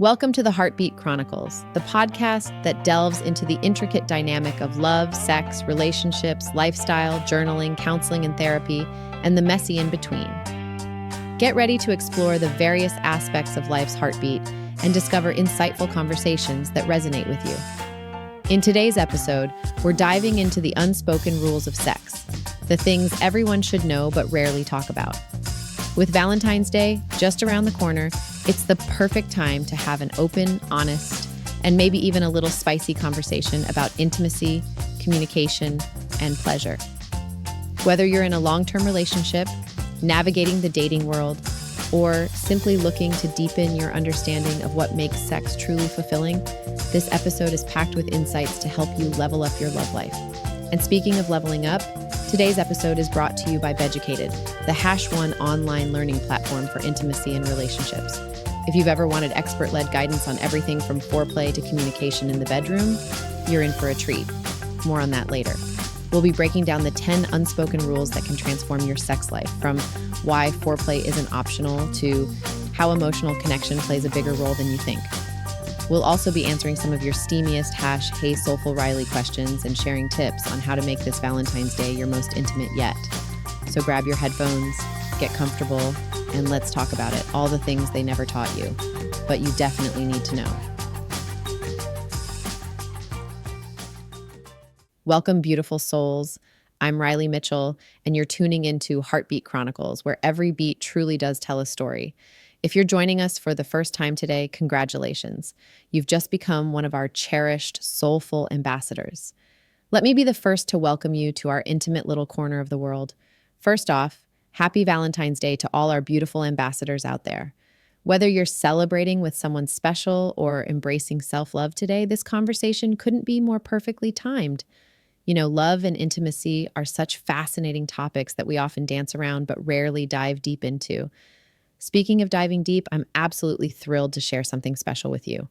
Welcome to the Heartbeat Chronicles, the podcast that delves into the intricate dynamic of love, sex, relationships, lifestyle, journaling, counseling, and therapy, and the messy in between. Get ready to explore the various aspects of life's heartbeat and discover insightful conversations that resonate with you. In today's episode, we're diving into the unspoken rules of sex, the things everyone should know but rarely talk about. With Valentine's Day just around the corner, it's the perfect time to have an open, honest, and maybe even a little spicy conversation about intimacy, communication, and pleasure. Whether you're in a long-term relationship, navigating the dating world, or simply looking to deepen your understanding of what makes sex truly fulfilling, this episode is packed with insights to help you level up your love life. And speaking of leveling up, today's episode is brought to you by Beducated, the #1 online learning platform for intimacy and relationships. If you've ever wanted expert-led guidance on everything from foreplay to communication in the bedroom, you're in for a treat. More on that later. We'll be breaking down the 10 unspoken rules that can transform your sex life, from why foreplay isn't optional to how emotional connection plays a bigger role than you think. We'll also be answering some of your steamiest #Hey Soulful Riley questions and sharing tips on how to make this Valentine's Day your most intimate yet. So grab your headphones, get comfortable, and let's talk about it. All the things they never taught you, but you definitely need to know. Welcome, beautiful souls. I'm Riley Mitchell, and you're tuning into Heartbeat Chronicles, where every beat truly does tell a story. If you're joining us for the first time today, congratulations. You've just become one of our cherished, soulful ambassadors. Let me be the first to welcome you to our intimate little corner of the world. First off, happy Valentine's Day to all our beautiful ambassadors out there. Whether you're celebrating with someone special or embracing self-love today, this conversation couldn't be more perfectly timed. You know, love and intimacy are such fascinating topics that we often dance around but rarely dive deep into. Speaking of diving deep, I'm absolutely thrilled to share something special with you.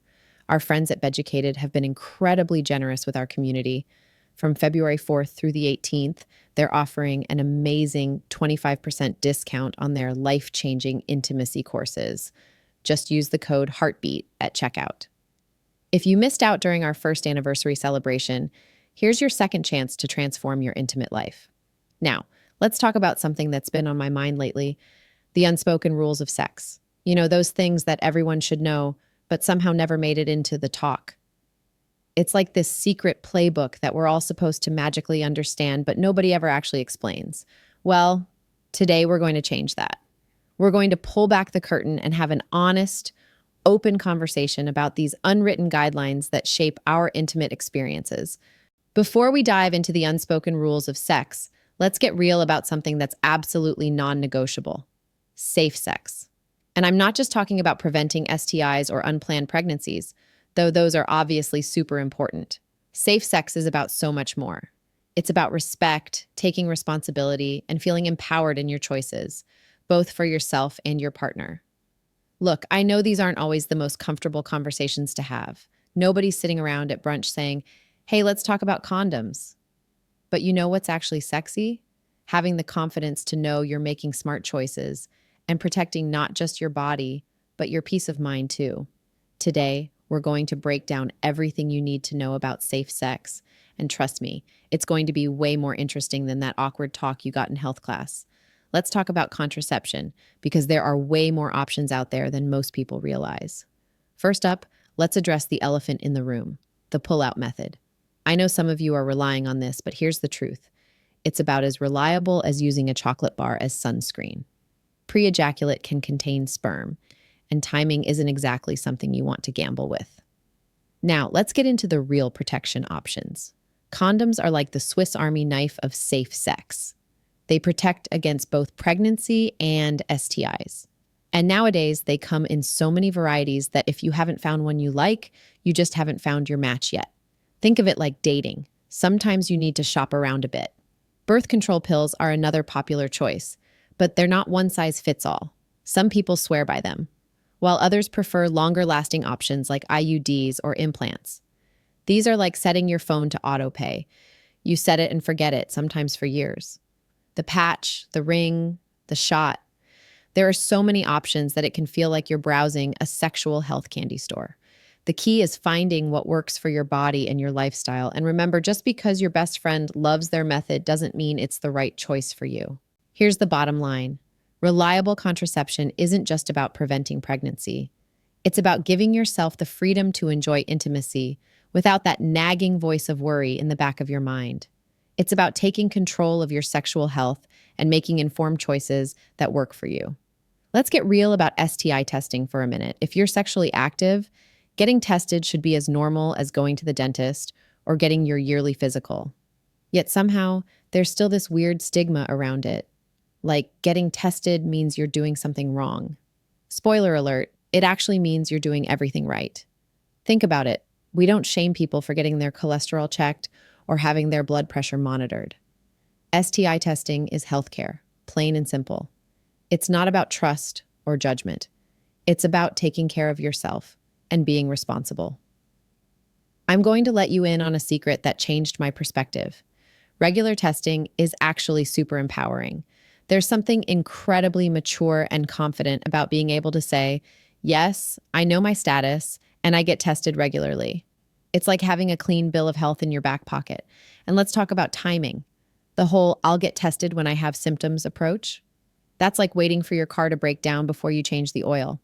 Our friends at Beducated have been incredibly generous with our community. From February 4th through the 18th, they're offering an amazing 25% discount on their life-changing intimacy courses. Just use the code HEARTBEAT at checkout. If you missed out during our first anniversary celebration, here's your second chance to transform your intimate life. Now, let's talk about something that's been on my mind lately: the unspoken rules of sex. You know, those things that everyone should know, but somehow never made it into the talk. It's like this secret playbook that we're all supposed to magically understand, but nobody ever actually explains. Well, today we're going to change that. We're going to pull back the curtain and have an honest, open conversation about these unwritten guidelines that shape our intimate experiences. Before we dive into the unspoken rules of sex, let's get real about something that's absolutely non-negotiable: safe sex. And I'm not just talking about preventing STIs or unplanned pregnancies, though those are obviously super important. Safe sex is about so much more. It's about respect, taking responsibility, and feeling empowered in your choices, both for yourself and your partner. Look, I know these aren't always the most comfortable conversations to have. Nobody's sitting around at brunch saying, "Hey, let's talk about condoms." But you know what's actually sexy? Having the confidence to know you're making smart choices and protecting not just your body, but your peace of mind too. Today, we're going to break down everything you need to know about safe sex. And trust me, it's going to be way more interesting than that awkward talk you got in health class. Let's talk about contraception, because there are way more options out there than most people realize. First up, let's address the elephant in the room: the pull-out method. I know some of you are relying on this, but here's the truth. It's about as reliable as using a chocolate bar as sunscreen. Pre-ejaculate can contain sperm, and timing isn't exactly something you want to gamble with. Now, let's get into the real protection options. Condoms are like the Swiss Army knife of safe sex. They protect against both pregnancy and STIs. And nowadays, they come in so many varieties that if you haven't found one you like, you just haven't found your match yet. Think of it like dating. Sometimes you need to shop around a bit. Birth control pills are another popular choice, but they're not one size fits all. Some people swear by them, while others prefer longer-lasting options like IUDs or implants. These are like setting your phone to autopay. You set it and forget it, sometimes for years. The patch, the ring, the shot. There are so many options that it can feel like you're browsing a sexual health candy store. The key is finding what works for your body and your lifestyle. And remember, just because your best friend loves their method doesn't mean it's the right choice for you. Here's the bottom line. Reliable contraception isn't just about preventing pregnancy. It's about giving yourself the freedom to enjoy intimacy without that nagging voice of worry in the back of your mind. It's about taking control of your sexual health and making informed choices that work for you. Let's get real about STI testing for a minute. If you're sexually active, getting tested should be as normal as going to the dentist or getting your yearly physical. Yet somehow, there's still this weird stigma around it. Like, getting tested means you're doing something wrong. Spoiler alert, it actually means you're doing everything right. Think about it. We don't shame people for getting their cholesterol checked or having their blood pressure monitored. STI testing is healthcare, plain and simple. It's not about trust or judgment. It's about taking care of yourself and being responsible. I'm going to let you in on a secret that changed my perspective. Regular testing is actually super empowering. There's something incredibly mature and confident about being able to say, yes, I know my status, and I get tested regularly. It's like having a clean bill of health in your back pocket. And let's talk about timing. The whole I'll get tested when I have symptoms approach. That's like waiting for your car to break down before you change the oil.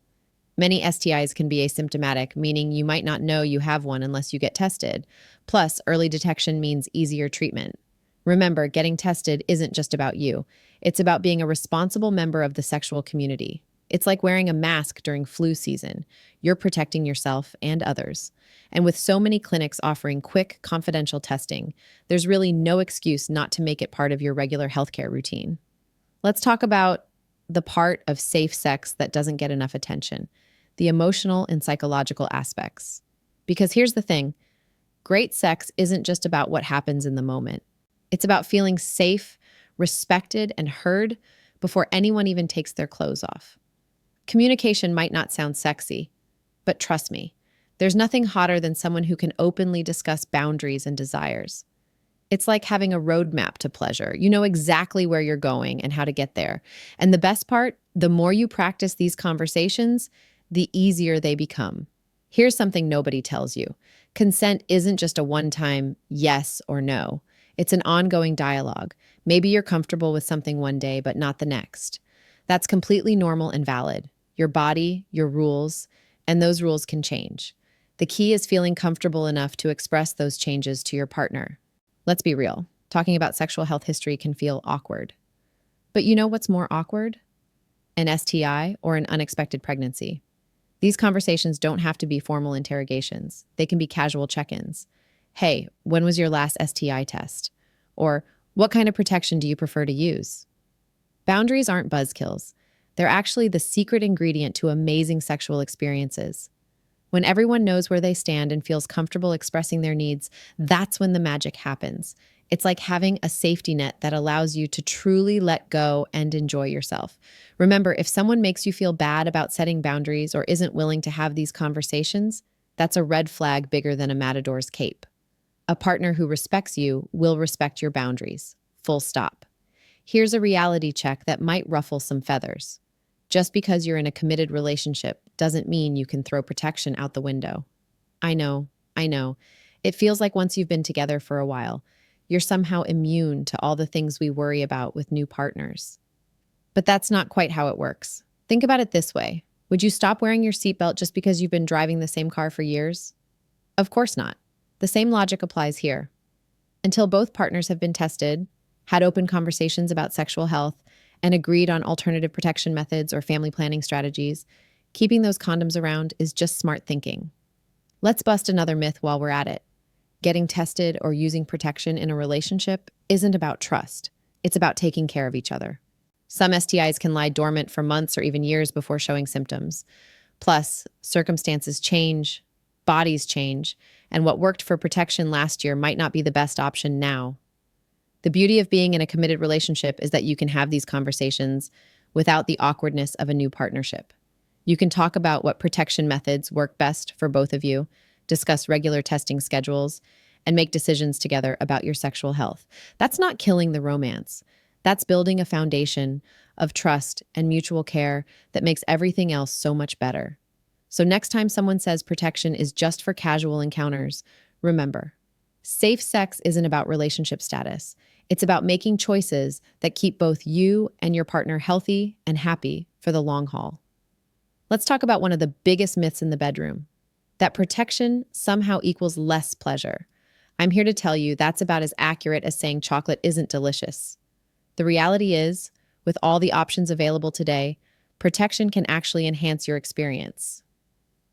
Many STIs can be asymptomatic, meaning you might not know you have one unless you get tested. Plus, early detection means easier treatment. Remember, getting tested isn't just about you. It's about being a responsible member of the sexual community. It's like wearing a mask during flu season. You're protecting yourself and others. And with so many clinics offering quick, confidential testing, there's really no excuse not to make it part of your regular healthcare routine. Let's talk about the part of safe sex that doesn't get enough attention, the emotional and psychological aspects. Because here's the thing, great sex isn't just about what happens in the moment. It's about feeling safe, respected, and heard before anyone even takes their clothes off. Communication might not sound sexy, but trust me, there's nothing hotter than someone who can openly discuss boundaries and desires. It's like having a roadmap to pleasure. You know exactly where you're going and how to get there. And the best part, the more you practice these conversations, the easier they become. Here's something nobody tells you. Consent isn't just a one-time yes or no. It's an ongoing dialogue. Maybe you're comfortable with something one day, but not the next. That's completely normal and valid. Your body, your rules, and those rules can change. The key is feeling comfortable enough to express those changes to your partner. Let's be real. Talking about sexual health history can feel awkward. But you know what's more awkward? An STI or an unexpected pregnancy. These conversations don't have to be formal interrogations. They can be casual check-ins. Hey, when was your last STI test? Or what kind of protection do you prefer to use? Boundaries aren't buzzkills. They're actually the secret ingredient to amazing sexual experiences. When everyone knows where they stand and feels comfortable expressing their needs, that's when the magic happens. It's like having a safety net that allows you to truly let go and enjoy yourself. Remember, if someone makes you feel bad about setting boundaries or isn't willing to have these conversations, that's a red flag bigger than a matador's cape. A partner who respects you will respect your boundaries. Full stop. Here's a reality check that might ruffle some feathers. Just because you're in a committed relationship doesn't mean you can throw protection out the window. I know. It feels like once you've been together for a while, you're somehow immune to all the things we worry about with new partners. But that's not quite how it works. Think about it this way. Would you stop wearing your seatbelt just because you've been driving the same car for years? Of course not. The same logic applies here. Until both partners have been tested, had open conversations about sexual health, and agreed on alternative protection methods or family planning strategies, keeping those condoms around is just smart thinking. Let's bust another myth while we're at it. Getting tested or using protection in a relationship isn't about trust. It's about taking care of each other. Some STIs can lie dormant for months or even years before showing symptoms. Plus, circumstances change, bodies change, and what worked for protection last year might not be the best option now. The beauty of being in a committed relationship is that you can have these conversations without the awkwardness of a new partnership. You can talk about what protection methods work best for both of you, discuss regular testing schedules, and make decisions together about your sexual health. That's not killing the romance. That's building a foundation of trust and mutual care that makes everything else so much better. So, next time someone says protection is just for casual encounters, remember, safe sex isn't about relationship status. It's about making choices that keep both you and your partner healthy and happy for the long haul. Let's talk about one of the biggest myths in the bedroom, that protection somehow equals less pleasure. I'm here to tell you that's about as accurate as saying chocolate isn't delicious. The reality is, with all the options available today, protection can actually enhance your experience.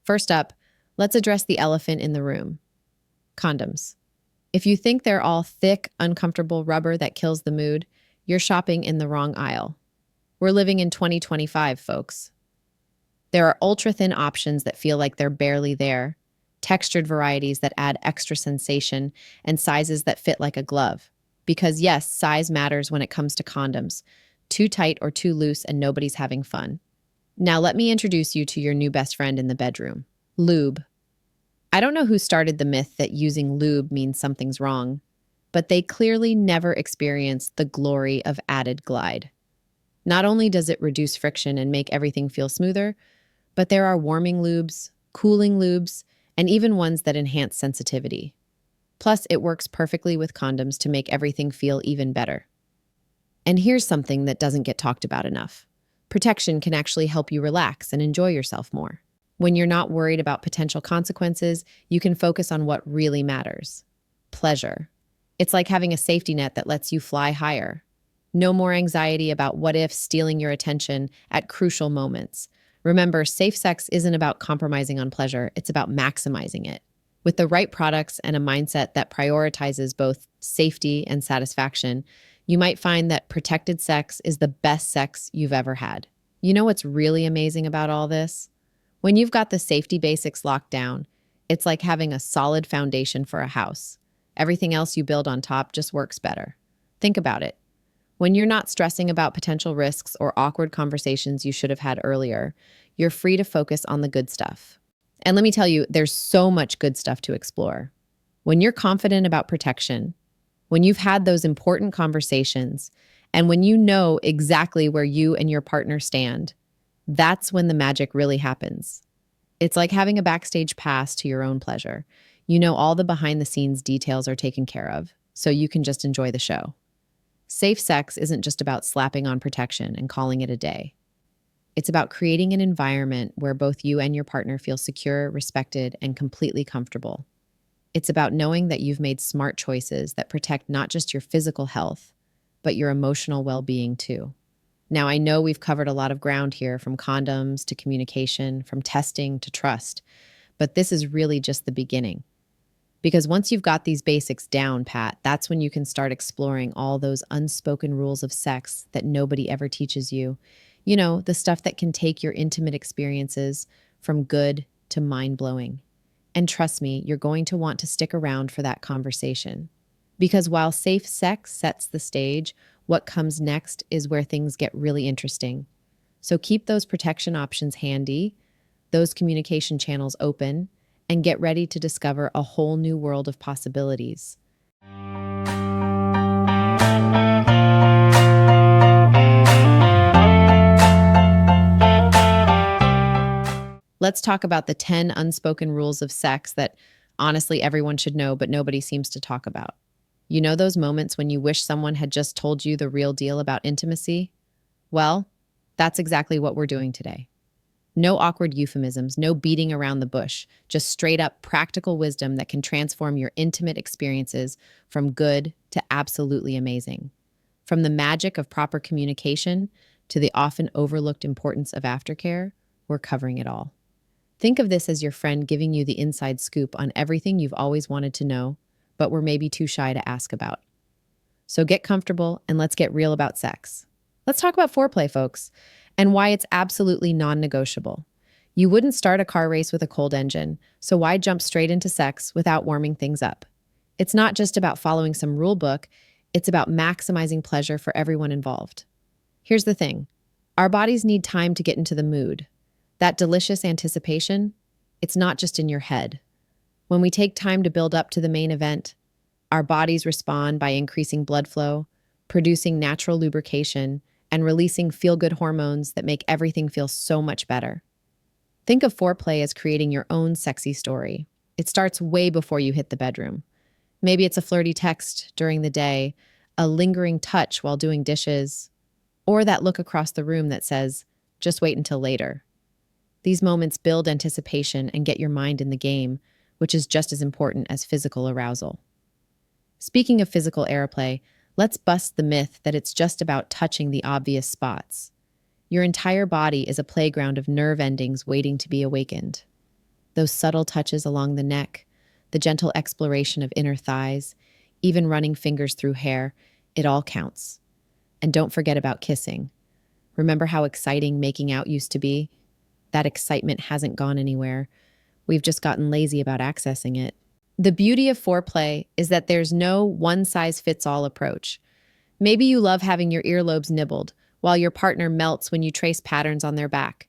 First up, let's address the elephant in the room: condoms. If you think they're all thick, uncomfortable rubber that kills the mood, you're shopping in the wrong aisle. We're living in 2025, folks. There are ultra-thin options that feel like they're barely there, textured varieties that add extra sensation, and sizes that fit like a glove. Because yes, size matters when it comes to condoms. Too tight or too loose and nobody's having fun. Now let me introduce you to your new best friend in the bedroom: lube. I don't know who started the myth that using lube means something's wrong, but they clearly never experienced the glory of added glide. Not only does it reduce friction and make everything feel smoother, but there are warming lubes, cooling lubes, and even ones that enhance sensitivity. Plus, it works perfectly with condoms to make everything feel even better. And here's something that doesn't get talked about enough: protection can actually help you relax and enjoy yourself more. When you're not worried about potential consequences, you can focus on what really matters: pleasure. It's like having a safety net that lets you fly higher. No more anxiety about what ifs stealing your attention at crucial moments. Remember, safe sex isn't about compromising on pleasure, it's about maximizing it. With the right products and a mindset that prioritizes both safety and satisfaction, you might find that protected sex is the best sex you've ever had. You know what's really amazing about all this? When you've got the safety basics locked down, it's like having a solid foundation for a house. Everything else you build on top just works better. Think about it. When you're not stressing about potential risks or awkward conversations you should have had earlier, you're free to focus on the good stuff. And let me tell you, there's so much good stuff to explore. When you're confident about protection, when you've had those important conversations, and when you know exactly where you and your partner stand, that's when the magic really happens. It's like having a backstage pass to your own pleasure. You know all the behind-the-scenes details are taken care of, so you can just enjoy the show. Safe sex isn't just about slapping on protection and calling it a day. It's about creating an environment where both you and your partner feel secure, respected, and completely comfortable. It's about knowing that you've made smart choices that protect not just your physical health, but your emotional well-being too. Now, I know we've covered a lot of ground here, from condoms to communication, from testing to trust, but this is really just the beginning. Because once you've got these basics down, Pat, that's when you can start exploring all those unspoken rules of sex that nobody ever teaches you. You know, the stuff that can take your intimate experiences from good to mind-blowing. And trust me, you're going to want to stick around for that conversation. Because while safe sex sets the stage, what comes next is where things get really interesting. So keep those protection options handy, those communication channels open, and get ready to discover a whole new world of possibilities. Let's talk about the 10 unspoken rules of sex that honestly everyone should know, but nobody seems to talk about. You know those moments when you wish someone had just told you the real deal about intimacy? Well, that's exactly what we're doing today. No awkward euphemisms, no beating around the bush, just straight up practical wisdom that can transform your intimate experiences from good to absolutely amazing. From the magic of proper communication to the often overlooked importance of aftercare, we're covering it all. Think of this as your friend giving you the inside scoop on everything you've always wanted to know, but were maybe too shy to ask about. So get comfortable and let's get real about sex. Let's talk about foreplay, folks, and why it's absolutely non-negotiable. You wouldn't start a car race with a cold engine, so why jump straight into sex without warming things up? It's not just about following some rule book, it's about maximizing pleasure for everyone involved. Here's the thing: our bodies need time to get into the mood. That delicious anticipation, it's not just in your head. When we take time to build up to the main event, our bodies respond by increasing blood flow, producing natural lubrication and releasing feel-good hormones that make everything feel so much better. Think of foreplay as creating your own sexy story. It starts way before you hit the bedroom. Maybe it's a flirty text during the day, a lingering touch while doing dishes, or that look across the room that says, just wait until later. These moments build anticipation and get your mind in the game, which is just as important as physical arousal. Speaking of physical airplay, let's bust the myth that it's just about touching the obvious spots. Your entire body is a playground of nerve endings waiting to be awakened. Those subtle touches along the neck, the gentle exploration of inner thighs, even running fingers through hair, it all counts. And don't forget about kissing. Remember how exciting making out used to be? That excitement hasn't gone anywhere. We've just gotten lazy about accessing it. The beauty of foreplay is that there's no one-size-fits-all approach. Maybe you love having your earlobes nibbled, while your partner melts when you trace patterns on their back.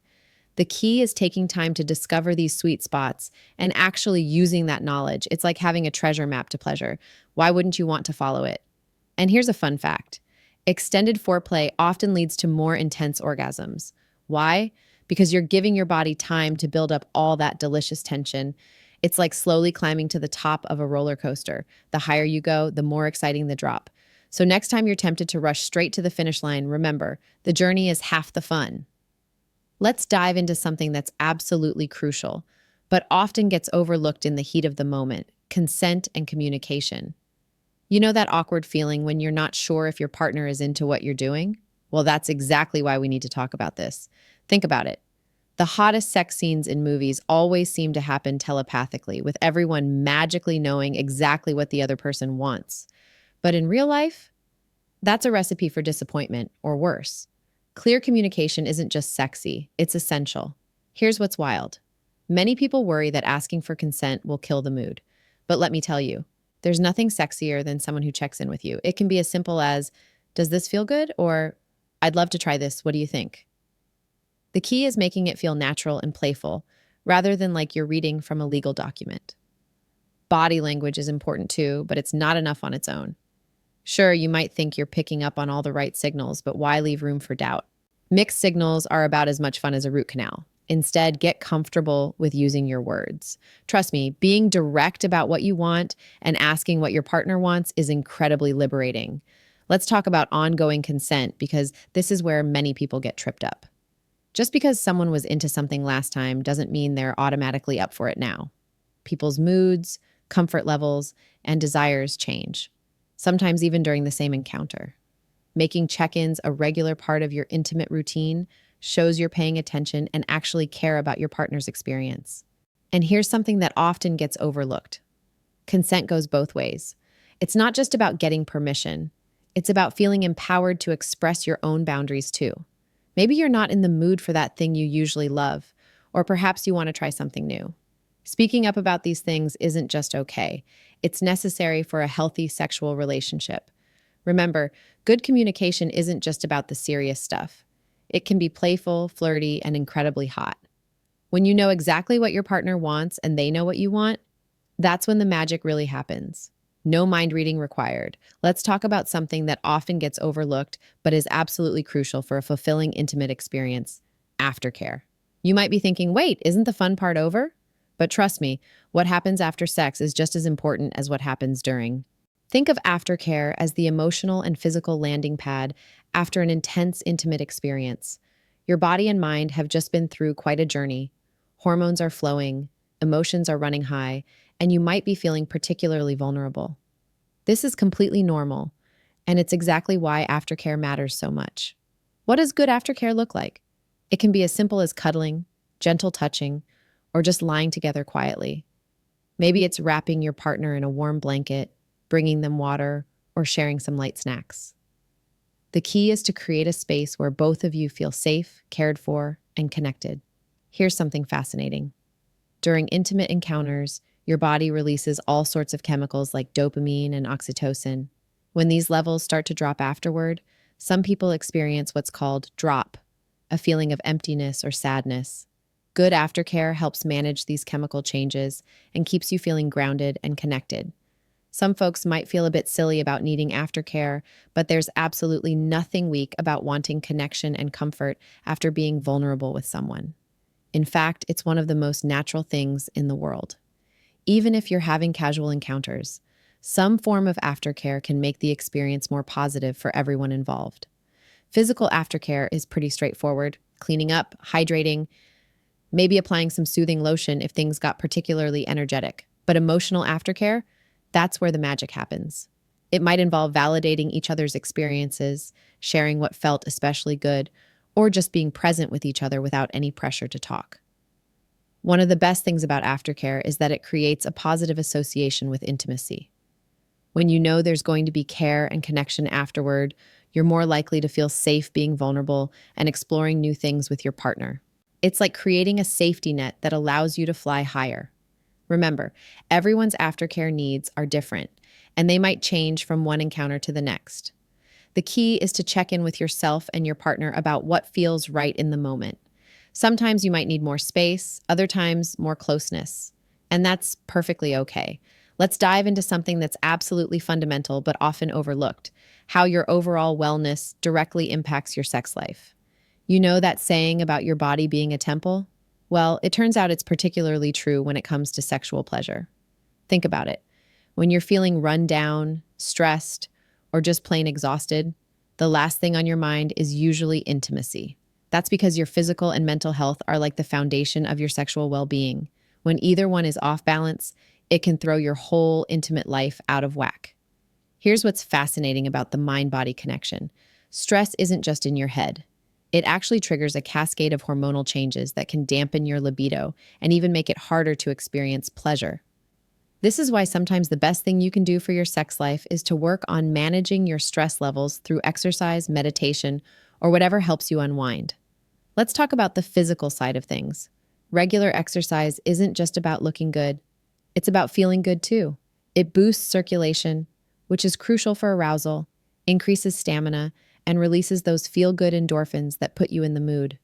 The key is taking time to discover these sweet spots and actually using that knowledge. It's like having a treasure map to pleasure. Why wouldn't you want to follow it? And here's a fun fact. Extended foreplay often leads to more intense orgasms. Why? Because you're giving your body time to build up all that delicious tension. It's like slowly climbing to the top of a roller coaster. The higher you go, the more exciting the drop. So next time you're tempted to rush straight to the finish line, remember, the journey is half the fun. Let's dive into something that's absolutely crucial, but often gets overlooked in the heat of the moment: consent and communication. You know that awkward feeling when you're not sure if your partner is into what you're doing? Well, that's exactly why we need to talk about this. Think about it. The hottest sex scenes in movies always seem to happen telepathically, with everyone magically knowing exactly what the other person wants. But in real life, that's a recipe for disappointment, or worse. Clear communication isn't just sexy, it's essential. Here's what's wild. Many people worry that asking for consent will kill the mood. But let me tell you, there's nothing sexier than someone who checks in with you. It can be as simple as, does this feel good? Or, I'd love to try this, what do you think? The key is making it feel natural and playful, rather than like you're reading from a legal document. Body language is important too, but it's not enough on its own. Sure, you might think you're picking up on all the right signals, but why leave room for doubt? Mixed signals are about as much fun as a root canal. Instead, get comfortable with using your words. Trust me, being direct about what you want and asking what your partner wants is incredibly liberating. Let's talk about ongoing consent, because this is where many people get tripped up. Just because someone was into something last time doesn't mean they're automatically up for it now. People's moods, comfort levels, and desires change, sometimes even during the same encounter. Making check-ins a regular part of your intimate routine shows you're paying attention and actually care about your partner's experience. And here's something that often gets overlooked. Consent goes both ways. It's not just about getting permission. It's about feeling empowered to express your own boundaries too. Maybe you're not in the mood for that thing you usually love, or perhaps you want to try something new. Speaking up about these things isn't just okay. It's necessary for a healthy sexual relationship. Remember, good communication isn't just about the serious stuff. It can be playful, flirty, and incredibly hot. When you know exactly what your partner wants and they know what you want, that's when the magic really happens. No mind reading required. Let's talk about something that often gets overlooked but is absolutely crucial for a fulfilling, intimate experience: aftercare. You might be thinking, wait, isn't the fun part over? But trust me, what happens after sex is just as important as what happens during. Think of aftercare as the emotional and physical landing pad after an intense, intimate experience. Your body and mind have just been through quite a journey. Hormones are flowing, emotions are running high, and you might be feeling particularly vulnerable. This is completely normal, and it's exactly why aftercare matters so much. What does good aftercare look like? It can be as simple as cuddling, gentle touching, or just lying together quietly. Maybe it's wrapping your partner in a warm blanket, bringing them water, or sharing some light snacks. The key is to create a space where both of you feel safe, cared for, and connected. Here's something fascinating. During intimate encounters, your body releases all sorts of chemicals like dopamine and oxytocin. When these levels start to drop afterward, some people experience what's called drop, a feeling of emptiness or sadness. Good aftercare helps manage these chemical changes and keeps you feeling grounded and connected. Some folks might feel a bit silly about needing aftercare, but there's absolutely nothing weak about wanting connection and comfort after being vulnerable with someone. In fact, it's one of the most natural things in the world. Even if you're having casual encounters, some form of aftercare can make the experience more positive for everyone involved. Physical aftercare is pretty straightforward: cleaning up, hydrating, maybe applying some soothing lotion if things got particularly energetic. But emotional aftercare, that's where the magic happens. It might involve validating each other's experiences, sharing what felt especially good, or just being present with each other without any pressure to talk. One of the best things about aftercare is that it creates a positive association with intimacy. When you know there's going to be care and connection afterward, you're more likely to feel safe being vulnerable and exploring new things with your partner. It's like creating a safety net that allows you to fly higher. Remember, everyone's aftercare needs are different, and they might change from one encounter to the next. The key is to check in with yourself and your partner about what feels right in the moment. Sometimes you might need more space, other times more closeness, and that's perfectly okay. Let's dive into something that's absolutely fundamental but often overlooked: how your overall wellness directly impacts your sex life. You know that saying about your body being a temple? Well, it turns out it's particularly true when it comes to sexual pleasure. Think about it. When you're feeling run down, stressed, or just plain exhausted, the last thing on your mind is usually intimacy. That's because your physical and mental health are like the foundation of your sexual well-being. When either one is off balance, it can throw your whole intimate life out of whack. Here's what's fascinating about the mind-body connection. Stress isn't just in your head. It actually triggers a cascade of hormonal changes that can dampen your libido and even make it harder to experience pleasure. This is why sometimes the best thing you can do for your sex life is to work on managing your stress levels through exercise, meditation, or whatever helps you unwind. Let's talk about the physical side of things. Regular exercise isn't just about looking good. It's about feeling good too. It boosts circulation, which is crucial for arousal, increases stamina, and releases those feel-good endorphins that put you in the mood.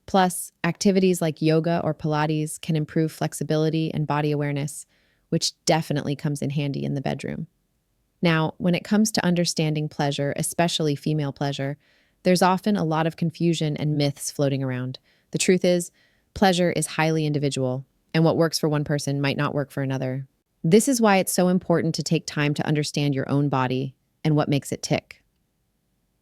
Plus, activities like yoga or Pilates can improve flexibility and body awareness, which definitely comes in handy in the bedroom. Now, when it comes to understanding pleasure, especially female pleasure, there's often a lot of confusion and myths floating around. The truth is, pleasure is highly individual, and what works for one person might not work for another. This is why it's so important to take time to understand your own body and what makes it tick.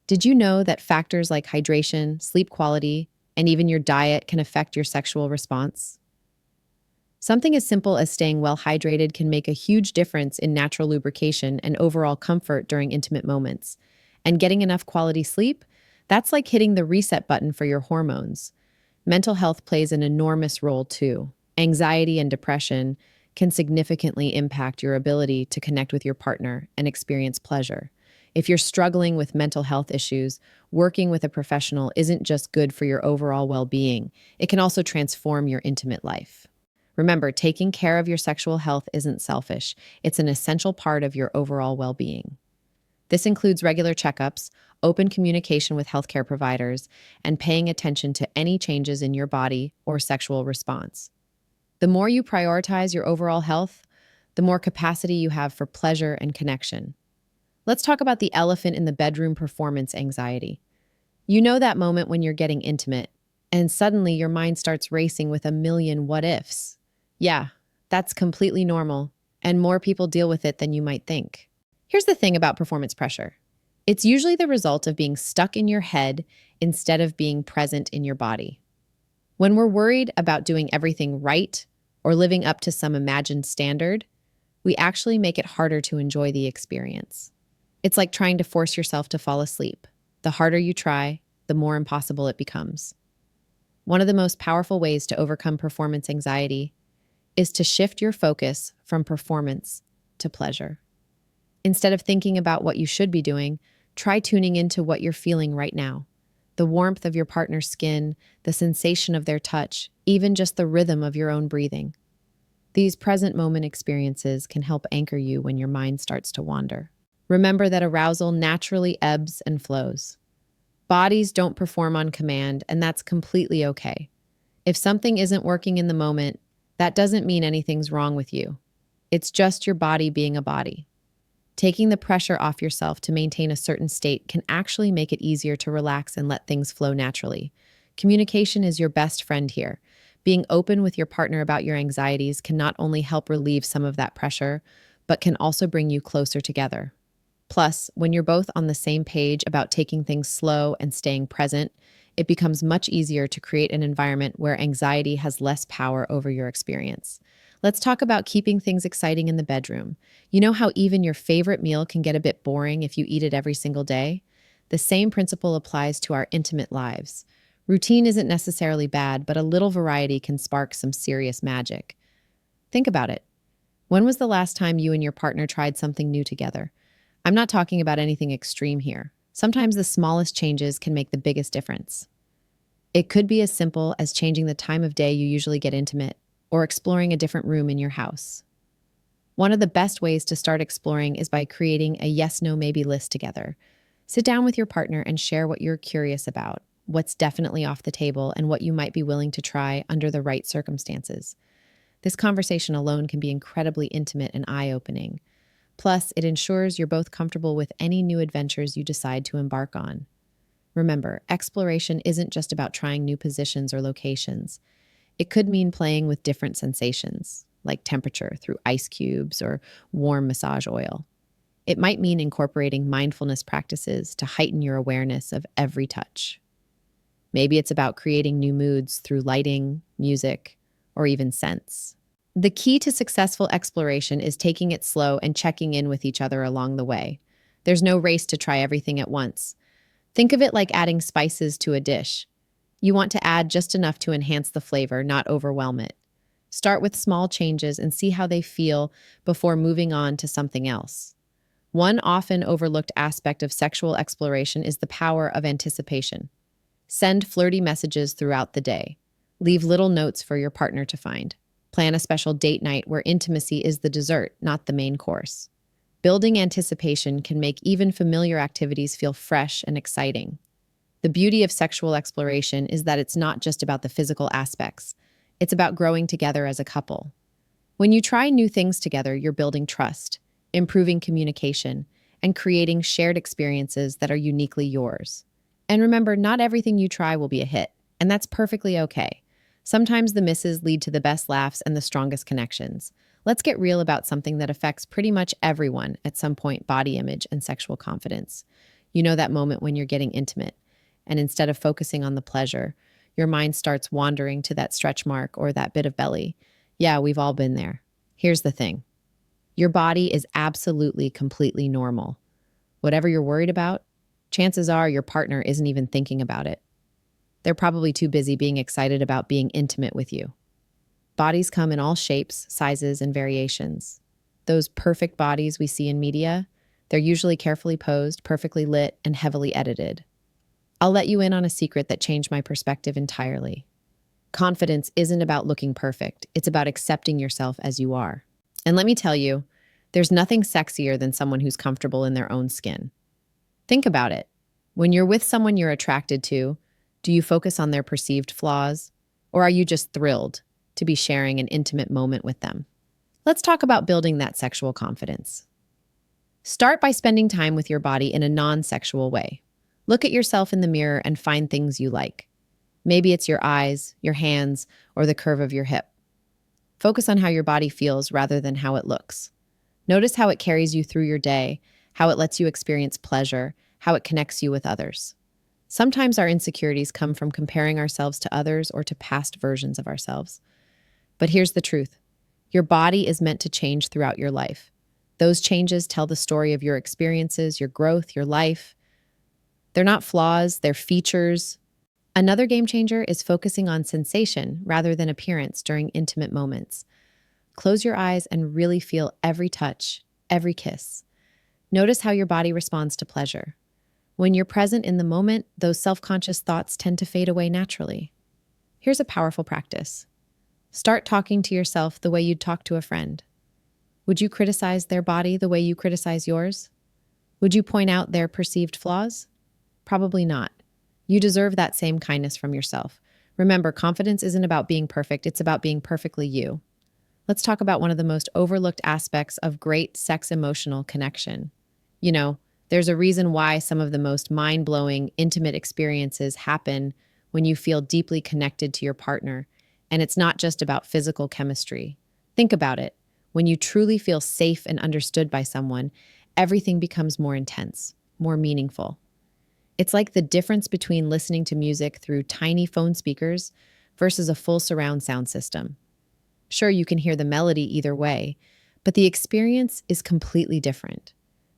Did you know that factors like hydration, sleep quality, and even your diet can affect your sexual response? Something as simple as staying well hydrated can make a huge difference in natural lubrication and overall comfort during intimate moments. And getting enough quality sleep? That's like hitting the reset button for your hormones. Mental health plays an enormous role too. Anxiety and depression can significantly impact your ability to connect with your partner and experience pleasure. If you're struggling with mental health issues, working with a professional isn't just good for your overall well-being, it can also transform your intimate life. Remember, taking care of your sexual health isn't selfish. It's an essential part of your overall well-being. This includes regular checkups, open communication with healthcare providers, and paying attention to any changes in your body or sexual response. The more you prioritize your overall health, the more capacity you have for pleasure and connection. Let's talk about the elephant in the bedroom: performance anxiety. You know that moment when you're getting intimate, and suddenly your mind starts racing with a million what ifs. Yeah, that's completely normal, and more people deal with it than you might think. Here's the thing about performance pressure. It's usually the result of being stuck in your head instead of being present in your body. When we're worried about doing everything right or living up to some imagined standard, we actually make it harder to enjoy the experience. It's like trying to force yourself to fall asleep. The harder you try, the more impossible it becomes. One of the most powerful ways to overcome performance anxiety is to shift your focus from performance to pleasure. Instead of thinking about what you should be doing, try tuning into what you're feeling right now. The warmth of your partner's skin, the sensation of their touch, even just the rhythm of your own breathing. These present moment experiences can help anchor you when your mind starts to wander. Remember that arousal naturally ebbs and flows. Bodies don't perform on command, and that's completely okay. If something isn't working in the moment, that doesn't mean anything's wrong with you. It's just your body being a body. Taking the pressure off yourself to maintain a certain state can actually make it easier to relax and let things flow naturally. Communication is your best friend here. Being open with your partner about your anxieties can not only help relieve some of that pressure, but can also bring you closer together. Plus, when you're both on the same page about taking things slow and staying present, it becomes much easier to create an environment where anxiety has less power over your experience. Let's talk about keeping things exciting in the bedroom. You know how even your favorite meal can get a bit boring if you eat it every single day? The same principle applies to our intimate lives. Routine isn't necessarily bad, but a little variety can spark some serious magic. Think about it. When was the last time you and your partner tried something new together? I'm not talking about anything extreme here. Sometimes the smallest changes can make the biggest difference. It could be as simple as changing the time of day you usually get intimate, or exploring a different room in your house. One of the best ways to start exploring is by creating a yes, no, maybe list together. Sit down with your partner and share what you're curious about, what's definitely off the table, and what you might be willing to try under the right circumstances. This conversation alone can be incredibly intimate and eye-opening. Plus, it ensures you're both comfortable with any new adventures you decide to embark on. Remember, exploration isn't just about trying new positions or locations. It could mean playing with different sensations, like temperature through ice cubes or warm massage oil. It might mean incorporating mindfulness practices to heighten your awareness of every touch. Maybe it's about creating new moods through lighting, music, or even scents. The key to successful exploration is taking it slow and checking in with each other along the way. There's no race to try everything at once. Think of it like adding spices to a dish. You want to add just enough to enhance the flavor, not overwhelm it. Start with small changes and see how they feel before moving on to something else. One often overlooked aspect of sexual exploration is the power of anticipation. Send flirty messages throughout the day. Leave little notes for your partner to find. Plan a special date night where intimacy is the dessert, not the main course. Building anticipation can make even familiar activities feel fresh and exciting. The beauty of sexual exploration is that it's not just about the physical aspects. It's about growing together as a couple. When you try new things together, you're building trust, improving communication, and creating shared experiences that are uniquely yours. And remember, not everything you try will be a hit, and that's perfectly okay. Sometimes the misses lead to the best laughs and the strongest connections. Let's get real about something that affects pretty much everyone at some point: body image and sexual confidence. You know that moment when you're getting intimate, and instead of focusing on the pleasure, your mind starts wandering to that stretch mark or that bit of belly. Yeah, we've all been there. Here's the thing. Your body is absolutely, completely normal. Whatever you're worried about, chances are your partner isn't even thinking about it. They're probably too busy being excited about being intimate with you. Bodies come in all shapes, sizes, and variations. Those perfect bodies we see in media, they're usually carefully posed, perfectly lit, and heavily edited. I'll let you in on a secret that changed my perspective entirely. Confidence isn't about looking perfect. It's about accepting yourself as you are. And let me tell you, there's nothing sexier than someone who's comfortable in their own skin. Think about it. When you're with someone you're attracted to, do you focus on their perceived flaws? Or are you just thrilled to be sharing an intimate moment with them? Let's talk about building that sexual confidence. Start by spending time with your body in a non-sexual way. Look at yourself in the mirror and find things you like. Maybe it's your eyes, your hands, or the curve of your hip. Focus on how your body feels rather than how it looks. Notice how it carries you through your day, how it lets you experience pleasure, how it connects you with others. Sometimes our insecurities come from comparing ourselves to others or to past versions of ourselves. But here's the truth. Your body is meant to change throughout your life. Those changes tell the story of your experiences, your growth, your life. They're not flaws, they're features. Another game changer is focusing on sensation rather than appearance during intimate moments. Close your eyes and really feel every touch, every kiss. Notice how your body responds to pleasure. When you're present in the moment, those self-conscious thoughts tend to fade away naturally. Here's a powerful practice. Start talking to yourself the way you'd talk to a friend. Would you criticize their body the way you criticize yours? Would you point out their perceived flaws? Probably not. You deserve that same kindness from yourself. Remember, confidence isn't about being perfect, it's about being perfectly you. let's talk about one of the most overlooked aspects of great sex emotional connection. You know, there's a reason why some of the most mind blowing, intimate experiences happen when you feel deeply connected to your partner, and it's not just about physical chemistry. Think about it. When you truly feel safe and understood by someone, everything becomes more intense, more meaningful. It's like the difference between listening to music through tiny phone speakers versus a full surround sound system. Sure, you can hear the melody either way, but the experience is completely different.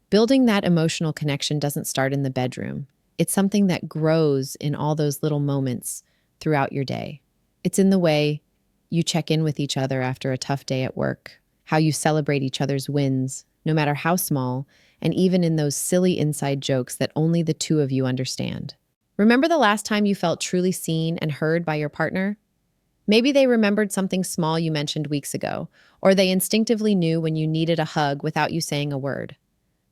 Building that emotional connection doesn't start in the bedroom. It's something that grows in all those little moments throughout your day. It's in the way you check in with each other after a tough day at work, how you celebrate each other's wins, no matter how small, and even in those silly inside jokes that only the two of you understand. Remember the last time you felt truly seen and heard by your partner? Maybe they remembered something small you mentioned weeks ago, or they instinctively knew when you needed a hug without you saying a word.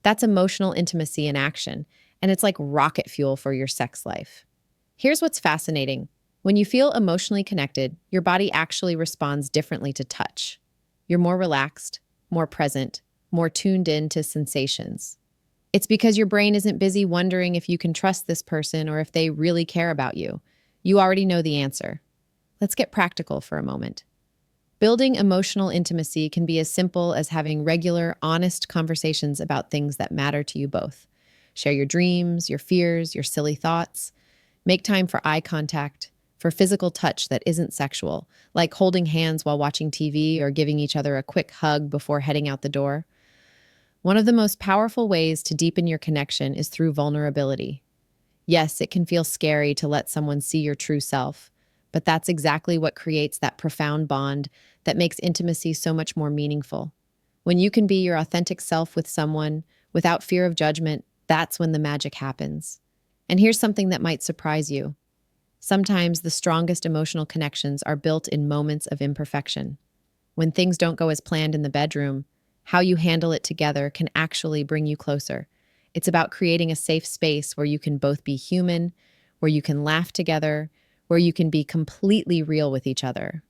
That's emotional intimacy in action, and it's like rocket fuel for your sex life. Here's what's fascinating. When you feel emotionally connected, your body actually responds differently to touch. You're more relaxed, more present, more tuned in to sensations. It's because your brain isn't busy wondering if you can trust this person or if they really care about you. You already know the answer. Let's get practical for a moment. Building emotional intimacy can be as simple as having regular, honest conversations about things that matter to you both. Share your dreams, your fears, your silly thoughts. Make time for eye contact, for physical touch that isn't sexual, like holding hands while watching TV or giving each other a quick hug before heading out the door. One of the most powerful ways to deepen your connection is through vulnerability. Yes, it can feel scary to let someone see your true self, but that's exactly what creates that profound bond that makes intimacy so much more meaningful. When you can be your authentic self with someone without fear of judgment, that's when the magic happens. And here's something that might surprise you. Sometimes the strongest emotional connections are built in moments of imperfection. When things don't go as planned in the bedroom, how you handle it together can actually bring you closer. It's about creating a safe space where you can both be human, where you can laugh together, where you can be completely real with each other.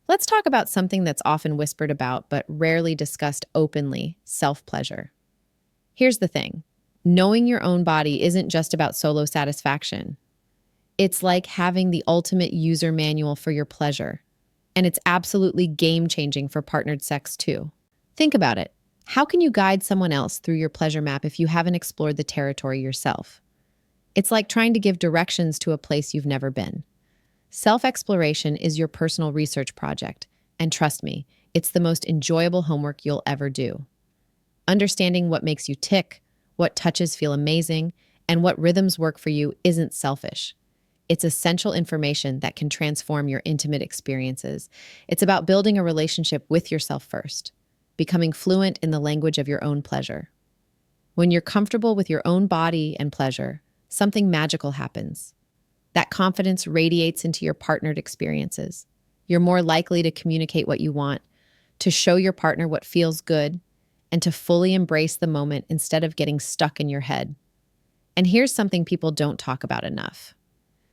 Let's talk about something that's often whispered about but rarely discussed openly: self-pleasure. Here's the thing. Knowing your own body isn't just about solo satisfaction. It's like having the ultimate user manual for your pleasure. And it's absolutely game-changing for partnered sex too. Think about it. How can you guide someone else through your pleasure map if you haven't explored the territory yourself? It's like trying to give directions to a place you've never been. Self-exploration is your personal research project, and trust me, it's the most enjoyable homework you'll ever do. Understanding what makes you tick, what touches feel amazing, and what rhythms work for you isn't selfish. It's essential information that can transform your intimate experiences. It's about building a relationship with yourself first, becoming fluent in the language of your own pleasure. When you're comfortable with your own body and pleasure, something magical happens. That confidence radiates into your partnered experiences. You're more likely to communicate what you want, to show your partner what feels good, and to fully embrace the moment instead of getting stuck in your head. And here's something people don't talk about enough.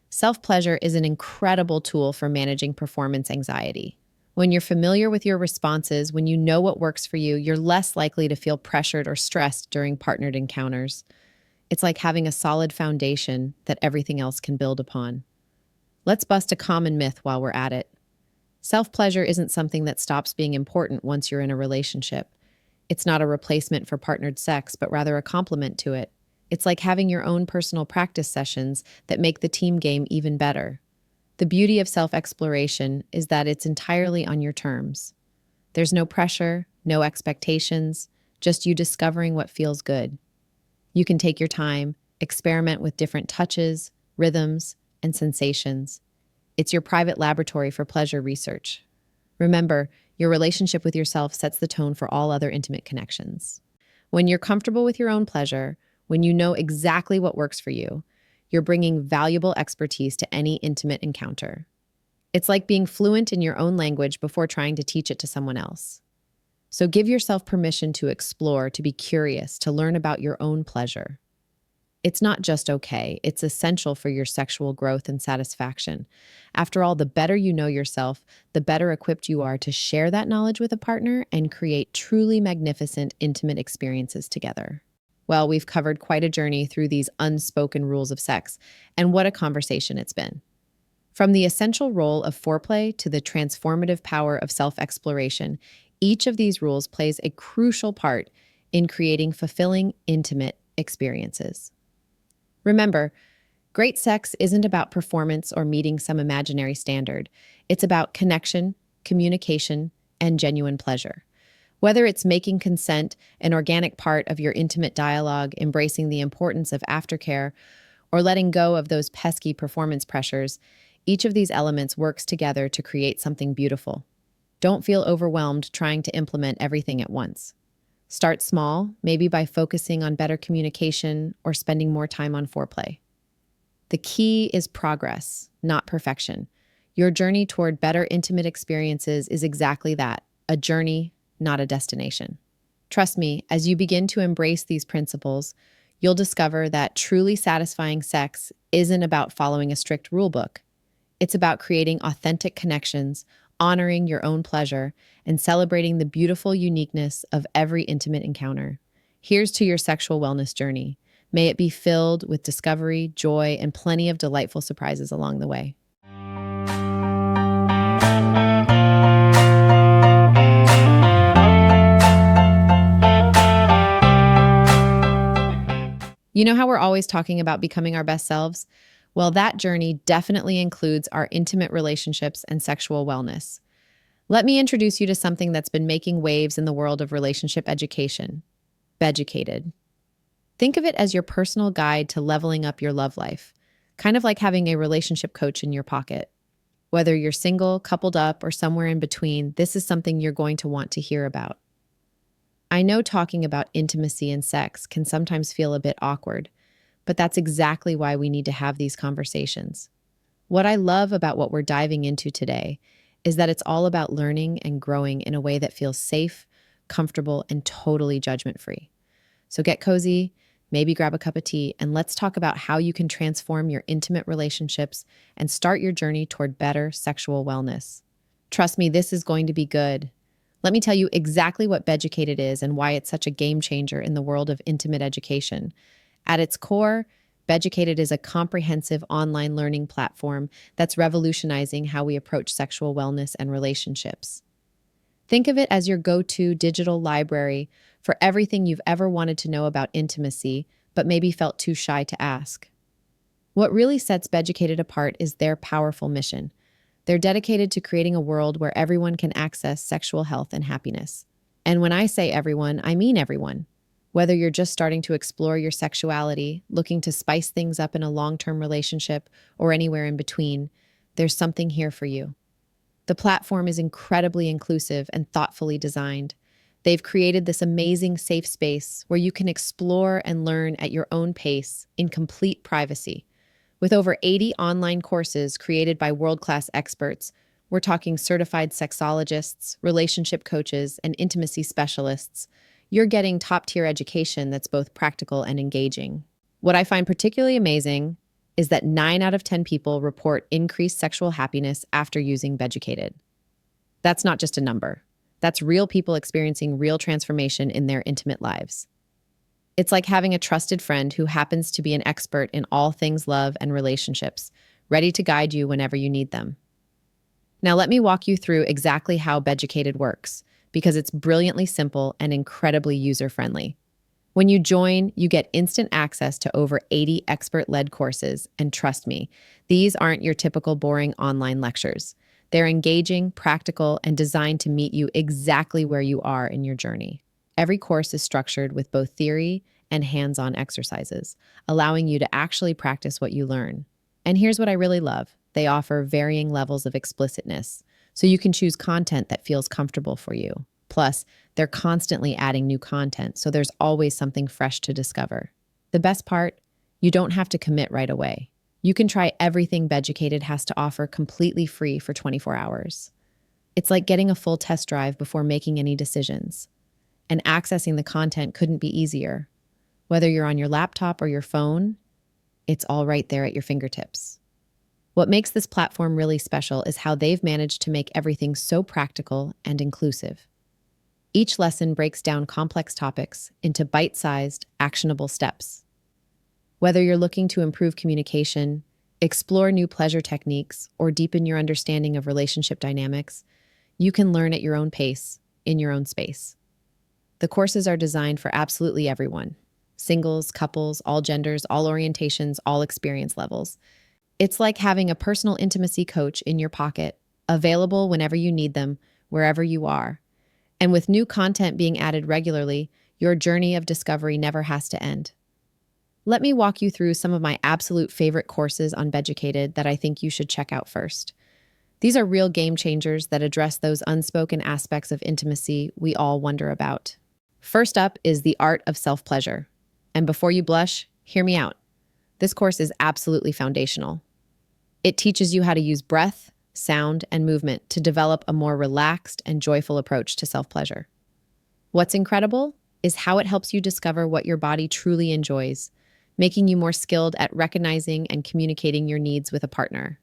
Self-pleasure is an incredible tool for managing performance anxiety. When you're familiar with your responses, when you know what works for you, you're less likely to feel pressured or stressed during partnered encounters. It's like having a solid foundation that everything else can build upon. Let's bust a common myth while we're at it. Self-pleasure isn't something that stops being important once you're in a relationship. It's not a replacement for partnered sex, but rather a complement to it. It's like having your own personal practice sessions that make the team game even better. The beauty of self-exploration is that it's entirely on your terms. There's no pressure, no expectations, just you discovering what feels good. You can take your time, experiment with different touches, rhythms, and sensations. It's your private laboratory for pleasure research. Remember, your relationship with yourself sets the tone for all other intimate connections. When you're comfortable with your own pleasure, when you know exactly what works for you, you're bringing valuable expertise to any intimate encounter. It's like being fluent in your own language before trying to teach it to someone else. So give yourself permission to explore, to be curious, to learn about your own pleasure. It's not just okay, it's essential for your sexual growth and satisfaction. After all, the better you know yourself, the better equipped you are to share that knowledge with a partner and create truly magnificent, intimate experiences together. Well, we've covered quite a journey through these unspoken rules of sex, and what a conversation it's been. From the essential role of foreplay to the transformative power of self exploration, each of these rules plays a crucial part in creating fulfilling, intimate experiences. Remember, great sex isn't about performance or meeting some imaginary standard. It's about connection, communication, and genuine pleasure. Whether it's making consent an organic part of your intimate dialogue, embracing the importance of aftercare, or letting go of those pesky performance pressures, each of these elements works together to create something beautiful. Don't feel overwhelmed trying to implement everything at once. Start small, maybe by focusing on better communication or spending more time on foreplay. The key is progress, not perfection. Your journey toward better intimate experiences is exactly that, a journey, not a destination. Trust me, as you begin to embrace these principles, you'll discover that truly satisfying sex isn't about following a strict rule book. It's about creating authentic connections, honoring your own pleasure, and celebrating the beautiful uniqueness of every intimate encounter. Here's to your sexual wellness journey. May it be filled with discovery, joy, and plenty of delightful surprises along the way. You know how we're always talking about becoming our best selves? Well, that journey definitely includes our intimate relationships and sexual wellness. Let me introduce you to something that's been making waves in the world of relationship education: Beducated. Think of it as your personal guide to leveling up your love life, kind of like having a relationship coach in your pocket. Whether you're single, coupled up, or somewhere in between, this is something you're going to want to hear about. I know talking about intimacy and sex can sometimes feel a bit awkward, but that's exactly why we need to have these conversations. What I love about what we're diving into today is that it's all about learning and growing in a way that feels safe, comfortable, and totally judgment free. So get cozy, maybe grab a cup of tea, and let's talk about how you can transform your intimate relationships and start your journey toward better sexual wellness. Trust me, this is going to be good. Let me tell you exactly what Beducated is and why it's such a game changer in the world of intimate education. At its core, Beducated is a comprehensive online learning platform that's revolutionizing how we approach sexual wellness and relationships. Think of it as your go-to digital library for everything you've ever wanted to know about intimacy, but maybe felt too shy to ask. What really sets Beducated apart is their powerful mission. They're dedicated to creating a world where everyone can access sexual health and happiness. And when I say everyone, I mean everyone. Whether you're just starting to explore your sexuality, looking to spice things up in a long-term relationship, or anywhere in between, there's something here for you. The platform is incredibly inclusive and thoughtfully designed. They've created this amazing safe space where you can explore and learn at your own pace in complete privacy. With over 80 online courses created by world-class experts, we're talking certified sexologists, relationship coaches, and intimacy specialists. You're getting top-tier education that's both practical and engaging. What I find particularly amazing is that 9 out of 10 people report increased sexual happiness after using Beducated. That's not just a number. That's real people experiencing real transformation in their intimate lives. It's like having a trusted friend who happens to be an expert in all things love and relationships, ready to guide you whenever you need them. Now let me walk you through exactly how Beducated works, because it's brilliantly simple and incredibly user-friendly. When you join, you get instant access to over 80 expert-led courses, and trust me, these aren't your typical boring online lectures. They're engaging, practical, and designed to meet you exactly where you are in your journey. Every course is structured with both theory and hands-on exercises, allowing you to actually practice what you learn. And here's what I really love. They offer varying levels of explicitness, so you can choose content that feels comfortable for you. Plus, they're constantly adding new content, so there's always something fresh to discover. The best part, you don't have to commit right away. You can try everything Beducated has to offer completely free for 24 hours. It's like getting a full test drive before making any decisions. And accessing the content couldn't be easier. Whether you're on your laptop or your phone, it's all right there at your fingertips. What makes this platform really special is how they've managed to make everything so practical and inclusive. Each lesson breaks down complex topics into bite-sized, actionable steps. Whether you're looking to improve communication, explore new pleasure techniques, or deepen your understanding of relationship dynamics, you can learn at your own pace, in your own space. The courses are designed for absolutely everyone: singles, couples, all genders, all orientations, all experience levels. It's like having a personal intimacy coach in your pocket, available whenever you need them, wherever you are. And with new content being added regularly, your journey of discovery never has to end. Let me walk you through some of my absolute favorite courses on Beducated that I think you should check out first. These are real game changers that address those unspoken aspects of intimacy we all wonder about. First up is The Art of Self-Pleasure. And before you blush, hear me out. This course is absolutely foundational. It teaches you how to use breath, sound, and movement to develop a more relaxed and joyful approach to self-pleasure. What's incredible is how it helps you discover what your body truly enjoys, making you more skilled at recognizing and communicating your needs with a partner.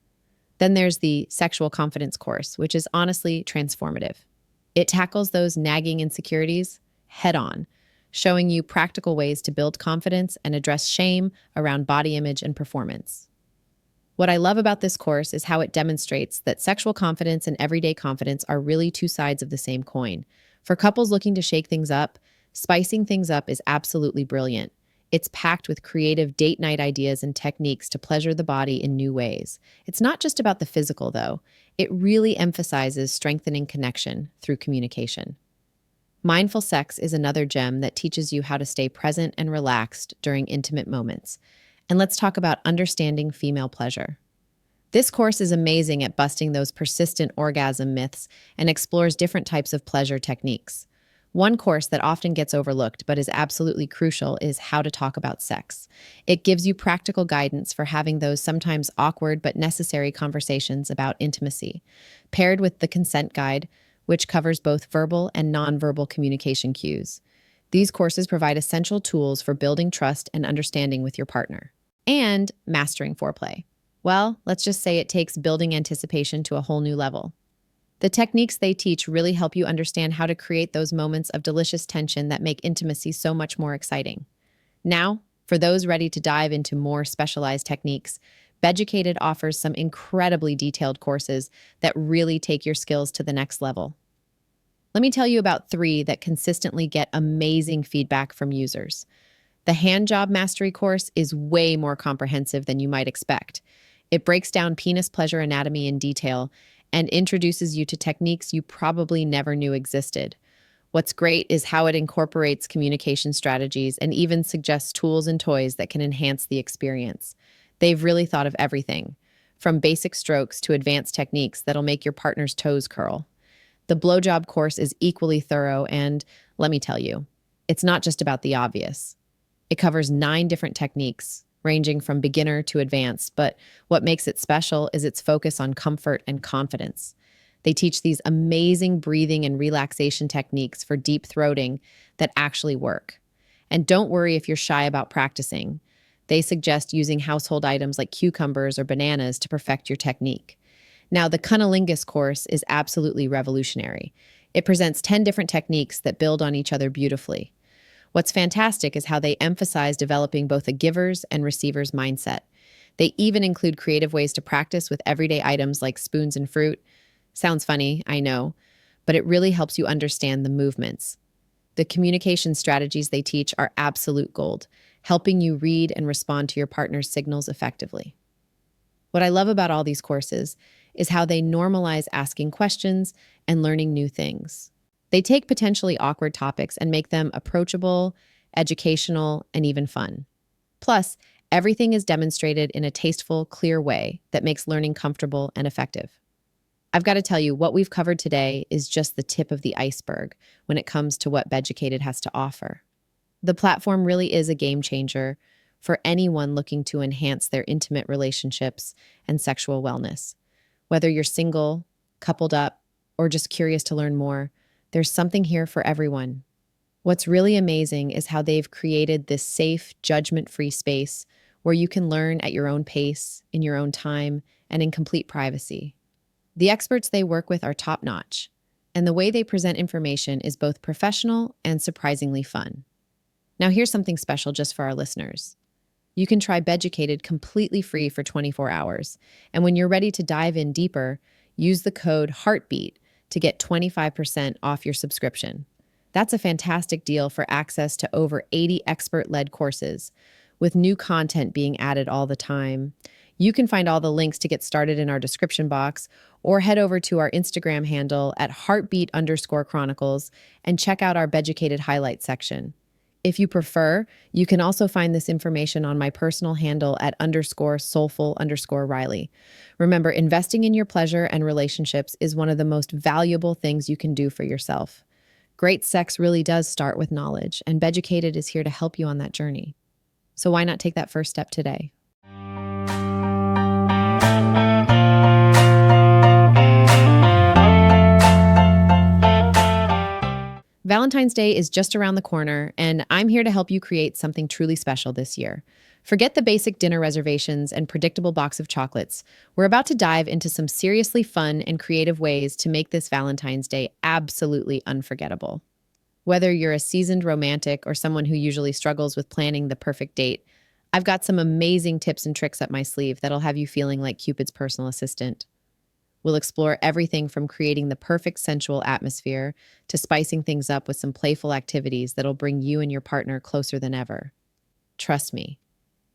Then there's the Sexual Confidence course, which is honestly transformative. It tackles those nagging insecurities head on, showing you practical ways to build confidence and address shame around body image and performance. What I love about this course is how it demonstrates that sexual confidence and everyday confidence are really two sides of the same coin. For couples looking to shake things up, spicing things up is absolutely brilliant. It's packed with creative date night ideas and techniques to pleasure the body in new ways. It's not just about the physical, though. It really emphasizes strengthening connection through communication. Mindful Sex is another gem that teaches you how to stay present and relaxed during intimate moments. And let's talk about understanding female pleasure. This course is amazing at busting those persistent orgasm myths and explores different types of pleasure techniques. One course that often gets overlooked but is absolutely crucial is How to Talk About Sex. It gives you practical guidance for having those sometimes awkward but necessary conversations about intimacy, paired with the Consent Guide, which covers both verbal and nonverbal communication cues. These courses provide essential tools for building trust and understanding with your partner. And mastering foreplay. Well, let's just say it takes building anticipation to a whole new level. The techniques they teach really help you understand how to create those moments of delicious tension that make intimacy so much more exciting. Now, for those ready to dive into more specialized techniques, Beducated offers some incredibly detailed courses that really take your skills to the next level. Let me tell you about 3 that consistently get amazing feedback from users. The Handjob Mastery course is way more comprehensive than you might expect. It breaks down penis pleasure anatomy in detail and introduces you to techniques you probably never knew existed. What's great is how it incorporates communication strategies and even suggests tools and toys that can enhance the experience. They've really thought of everything, from basic strokes to advanced techniques that'll make your partner's toes curl. The blowjob course is equally thorough, and let me tell you, it's not just about the obvious. It covers 9 different techniques, ranging from beginner to advanced, but what makes it special is its focus on comfort and confidence. They teach these amazing breathing and relaxation techniques for deep throating that actually work. And don't worry if you're shy about practicing. They suggest using household items like cucumbers or bananas to perfect your technique. Now, the Cunnilingus course is absolutely revolutionary. It presents 10 different techniques that build on each other beautifully. What's fantastic is how they emphasize developing both a giver's and receiver's mindset. They even include creative ways to practice with everyday items like spoons and fruit. Sounds funny, I know, but it really helps you understand the movements. The communication strategies they teach are absolute gold, helping you read and respond to your partner's signals effectively. What I love about all these courses is how they normalize asking questions and learning new things. They take potentially awkward topics and make them approachable, educational, and even fun. Plus, everything is demonstrated in a tasteful, clear way that makes learning comfortable and effective. I've got to tell you, what we've covered today is just the tip of the iceberg when it comes to what Beducated has to offer. The platform really is a game changer for anyone looking to enhance their intimate relationships and sexual wellness. Whether you're single, coupled up, or just curious to learn more, there's something here for everyone. What's really amazing is how they've created this safe, judgment free space where you can learn at your own pace, in your own time, and in complete privacy. The experts they work with are top notch, and the way they present information is both professional and surprisingly fun. Now, here's something special just for our listeners. You can try Beducated completely free for 24 hours, and when you're ready to dive in deeper, use the code HEARTBEAT to get 25% off your subscription. That's a fantastic deal for access to over 80 expert-led courses, with new content being added all the time. You can find all the links to get started in our description box, or head over to our Instagram handle at heartbeat_chronicles and check out our Beducated highlights section. If you prefer, you can also find this information on my personal handle at _soulful_Riley. Remember, investing in your pleasure and relationships is one of the most valuable things you can do for yourself. Great sex really does start with knowledge, and Beducated is here to help you on that journey. So why not take that first step today? Valentine's Day is just around the corner, and I'm here to help you create something truly special this year. Forget the basic dinner reservations and predictable box of chocolates. We're about to dive into some seriously fun and creative ways to make this Valentine's Day absolutely unforgettable. Whether you're a seasoned romantic or someone who usually struggles with planning the perfect date, I've got some amazing tips and tricks up my sleeve that'll have you feeling like Cupid's personal assistant. We'll explore everything from creating the perfect sensual atmosphere to spicing things up with some playful activities that'll bring you and your partner closer than ever. Trust me,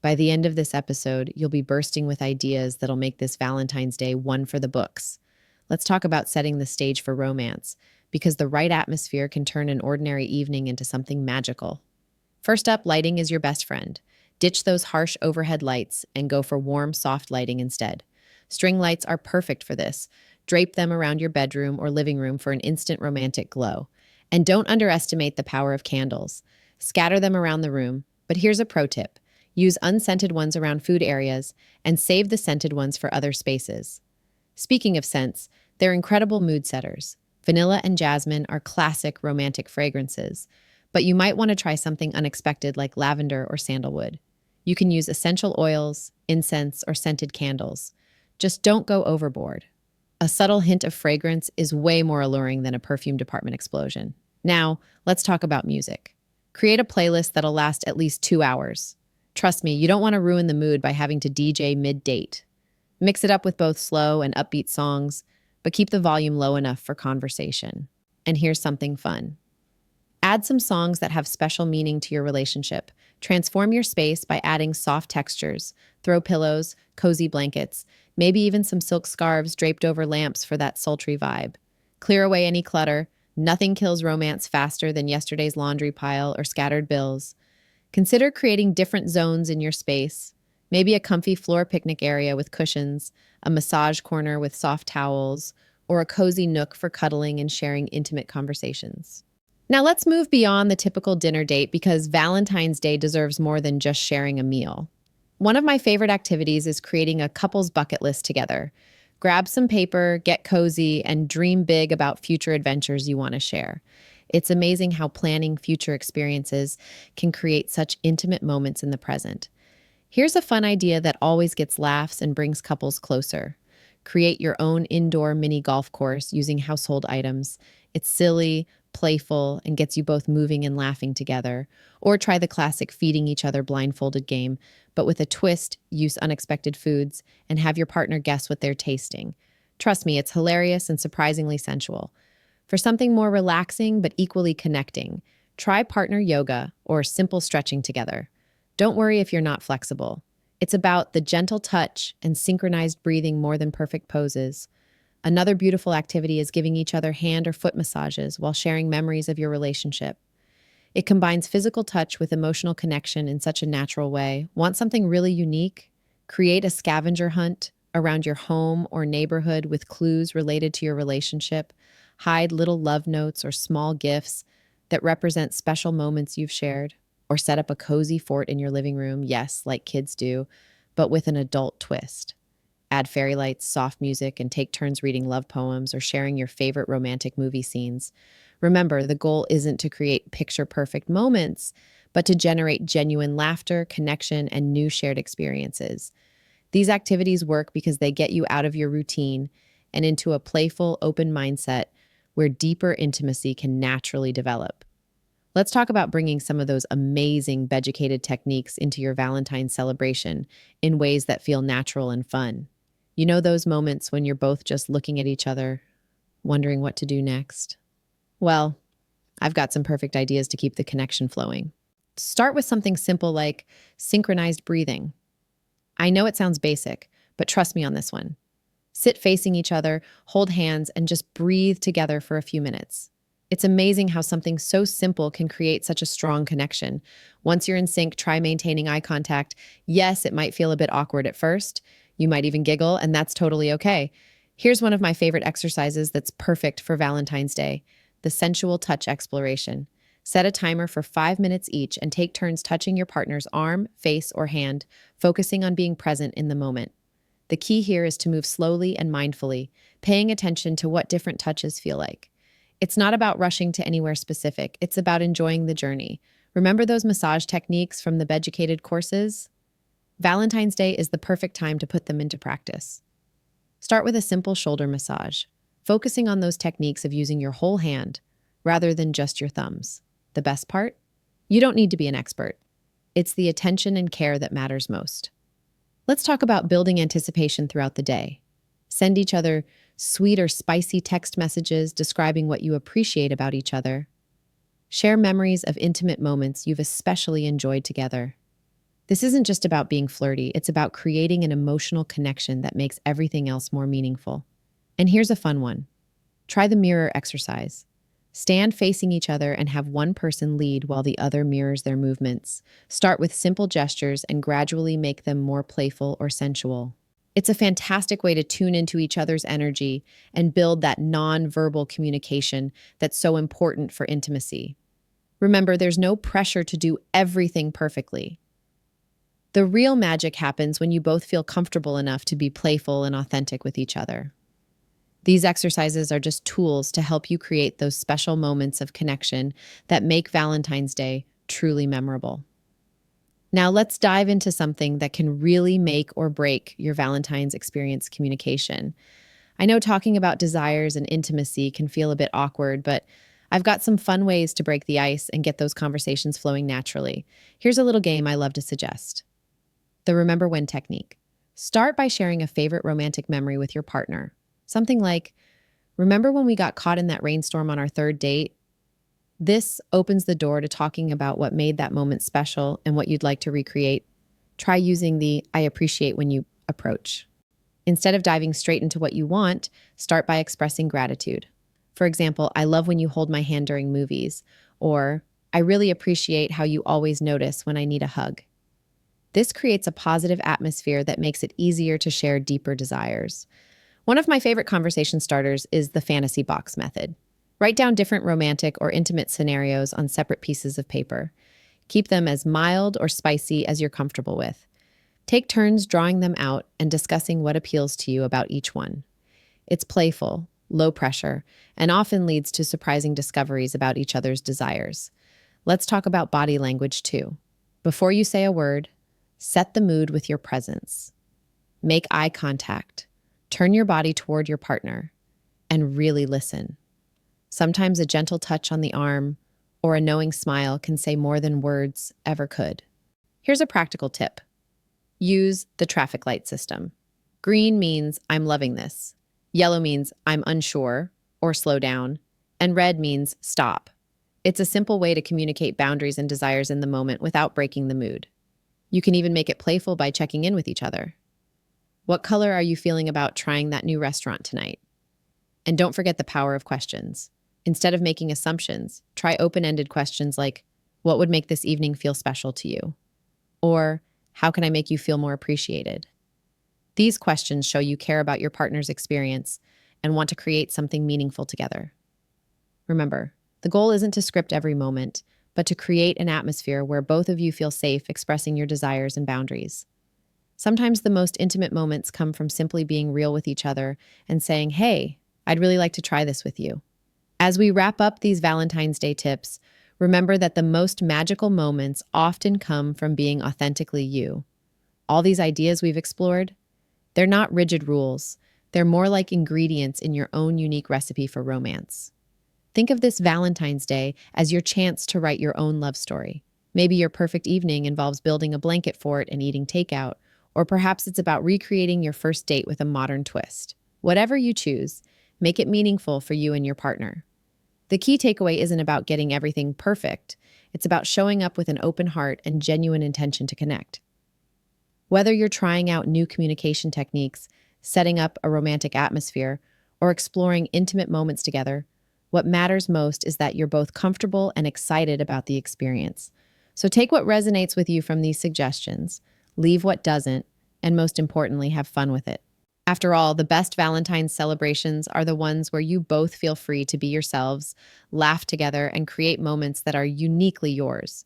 by the end of this episode, you'll be bursting with ideas that'll make this Valentine's Day one for the books. Let's talk about setting the stage for romance, because the right atmosphere can turn an ordinary evening into something magical. First up, lighting is your best friend. Ditch those harsh overhead lights and go for warm, soft lighting instead. String lights are perfect for this. Drape them around your bedroom or living room for an instant romantic glow. And don't underestimate the power of candles. Scatter them around the room, but here's a pro tip. Use unscented ones around food areas and save the scented ones for other spaces. Speaking of scents, they're incredible mood setters. Vanilla and jasmine are classic romantic fragrances, but you might want to try something unexpected like lavender or sandalwood. You can use essential oils, incense, or scented candles. Just don't go overboard. A subtle hint of fragrance is way more alluring than a perfume department explosion. Now, let's talk about music. Create a playlist that'll last at least 2 hours. Trust me, you don't want to ruin the mood by having to DJ mid-date. Mix it up with both slow and upbeat songs, but keep the volume low enough for conversation. And here's something fun. Add some songs that have special meaning to your relationship. Transform your space by adding soft textures, throw pillows, cozy blankets, maybe even some silk scarves draped over lamps for that sultry vibe. Clear away any clutter. Nothing kills romance faster than yesterday's laundry pile or scattered bills. Consider creating different zones in your space. Maybe a comfy floor picnic area with cushions, a massage corner with soft towels, or a cozy nook for cuddling and sharing intimate conversations. Now let's move beyond the typical dinner date because Valentine's Day deserves more than just sharing a meal. One of my favorite activities is creating a couple's bucket list together. Grab some paper, get cozy, and dream big about future adventures you want to share. It's amazing how planning future experiences can create such intimate moments in the present. Here's a fun idea that always gets laughs and brings couples closer. Create your own indoor mini golf course using household items. It's silly, playful, and gets you both moving and laughing together. Or try the classic feeding each other blindfolded game, but with a twist, use unexpected foods and have your partner guess what they're tasting. Trust me, it's hilarious and surprisingly sensual. For something more relaxing but equally connecting, try partner yoga or simple stretching together. Don't worry if you're not flexible. It's about the gentle touch and synchronized breathing more than perfect poses. Another beautiful activity is giving each other hand or foot massages while sharing memories of your relationship. It combines physical touch with emotional connection in such a natural way. Want something really unique? Create a scavenger hunt around your home or neighborhood with clues related to your relationship. Hide little love notes or small gifts that represent special moments you've shared. Or set up a cozy fort in your living room, yes, like kids do, but with an adult twist. Add fairy lights, soft music, and take turns reading love poems or sharing your favorite romantic movie scenes. Remember, the goal isn't to create picture perfect moments, but to generate genuine laughter, connection, and new shared experiences. These activities work because they get you out of your routine and into a playful, open mindset where deeper intimacy can naturally develop. Let's talk about bringing some of those amazing Beducated techniques into your Valentine's celebration in ways that feel natural and fun. You know those moments when you're both just looking at each other, wondering what to do next? Well, I've got some perfect ideas to keep the connection flowing. Start with something simple like synchronized breathing. I know it sounds basic, but trust me on this one. Sit facing each other, hold hands, and just breathe together for a few minutes. It's amazing how something so simple can create such a strong connection. Once you're in sync, try maintaining eye contact. Yes, it might feel a bit awkward at first. You might even giggle, and that's totally okay. Here's one of my favorite exercises that's perfect for Valentine's Day: the sensual touch exploration. Set a timer for 5 minutes each and take turns touching your partner's arm, face, or hand, focusing on being present in the moment. The key here is to move slowly and mindfully, paying attention to what different touches feel like. It's not about rushing to anywhere specific, it's about enjoying the journey. Remember those massage techniques from the Beducated courses? Valentine's Day is the perfect time to put them into practice. Start with a simple shoulder massage, focusing on those techniques of using your whole hand rather than just your thumbs. The best part? You don't need to be an expert. It's the attention and care that matters most. Let's talk about building anticipation throughout the day. Send each other sweet or spicy text messages describing what you appreciate about each other. Share memories of intimate moments you've especially enjoyed together. This isn't just about being flirty, it's about creating an emotional connection that makes everything else more meaningful. And here's a fun one. Try the mirror exercise. Stand facing each other and have one person lead while the other mirrors their movements. Start with simple gestures and gradually make them more playful or sensual. It's a fantastic way to tune into each other's energy and build that non-verbal communication that's so important for intimacy. Remember, there's no pressure to do everything perfectly. The real magic happens when you both feel comfortable enough to be playful and authentic with each other. These exercises are just tools to help you create those special moments of connection that make Valentine's Day truly memorable. Now let's dive into something that can really make or break your Valentine's experience communication. I know talking about desires and intimacy can feel a bit awkward, but I've got some fun ways to break the ice and get those conversations flowing naturally. Here's a little game I love to suggest: the Remember When technique. Start by sharing a favorite romantic memory with your partner. Something like, "Remember when we got caught in that rainstorm on our third date?" This opens the door to talking about what made that moment special and what you'd like to recreate. Try using the "I appreciate when you" approach. Instead of diving straight into what you want, start by expressing gratitude. For example, "I love when you hold my hand during movies," or "I really appreciate how you always notice when I need a hug." This creates a positive atmosphere that makes it easier to share deeper desires. One of my favorite conversation starters is the fantasy box method. Write down different romantic or intimate scenarios on separate pieces of paper. Keep them as mild or spicy as you're comfortable with. Take turns drawing them out and discussing what appeals to you about each one. It's playful, low pressure, and often leads to surprising discoveries about each other's desires. Let's talk about body language too. Before you say a word, set the mood with your presence. Make eye contact. Turn your body toward your partner and really listen. Sometimes a gentle touch on the arm or a knowing smile can say more than words ever could. Here's a practical tip. Use the traffic light system. Green means "I'm loving this." Yellow means "I'm unsure" or "slow down." And red means "stop." It's a simple way to communicate boundaries and desires in the moment without breaking the mood. You can even make it playful by checking in with each other. What color are you feeling about trying that new restaurant tonight? And don't forget the power of questions. Instead of making assumptions, try open-ended questions like, "What would make this evening feel special to you?" Or, "How can I make you feel more appreciated?" These questions show you care about your partner's experience and want to create something meaningful together. Remember, the goal isn't to script every moment, but to create an atmosphere where both of you feel safe expressing your desires and boundaries. Sometimes the most intimate moments come from simply being real with each other and saying, "Hey, I'd really like to try this with you." As we wrap up these Valentine's Day tips, remember that the most magical moments often come from being authentically you. All these ideas we've explored, they're not rigid rules. They're more like ingredients in your own unique recipe for romance. Think of this Valentine's Day as your chance to write your own love story. Maybe your perfect evening involves building a blanket fort and eating takeout, or perhaps it's about recreating your first date with a modern twist. Whatever you choose, make it meaningful for you and your partner. The key takeaway isn't about getting everything perfect. It's about showing up with an open heart and genuine intention to connect. Whether you're trying out new communication techniques, setting up a romantic atmosphere, or exploring intimate moments together, what matters most is that you're both comfortable and excited about the experience. So take what resonates with you from these suggestions, leave what doesn't, and most importantly, have fun with it. After all, the best Valentine's celebrations are the ones where you both feel free to be yourselves, laugh together, and create moments that are uniquely yours.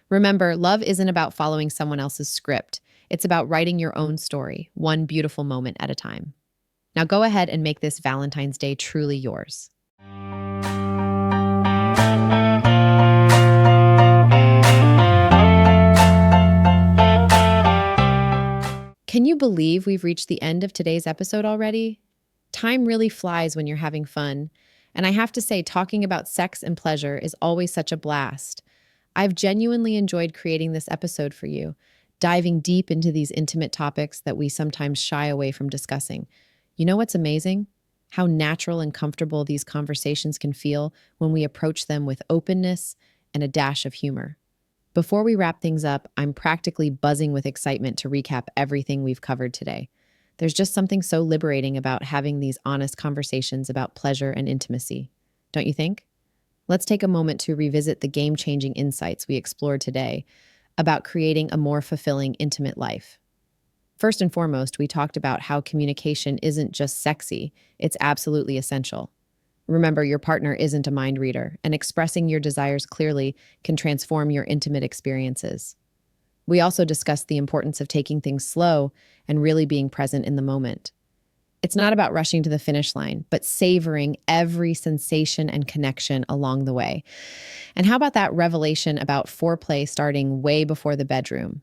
Remember, love isn't about following someone else's script. It's about writing your own story, one beautiful moment at a time. Now go ahead and make this Valentine's Day truly yours. Can you believe we've reached the end of today's episode already? Time really flies when you're having fun, and I have to say, talking about sex and pleasure is always such a blast. I've genuinely enjoyed creating this episode for you, diving deep into these intimate topics that we sometimes shy away from discussing. You know what's amazing? How natural and comfortable these conversations can feel when we approach them with openness and a dash of humor. Before we wrap things up, I'm practically buzzing with excitement to recap everything we've covered today. There's just something so liberating about having these honest conversations about pleasure and intimacy, don't you think? Let's take a moment to revisit the game-changing insights we explored today about creating a more fulfilling, intimate life. First and foremost, we talked about how communication isn't just sexy, it's absolutely essential. Remember, your partner isn't a mind reader, and expressing your desires clearly can transform your intimate experiences. We also discussed the importance of taking things slow and really being present in the moment. It's not about rushing to the finish line, but savoring every sensation and connection along the way. And how about that revelation about foreplay starting way before the bedroom?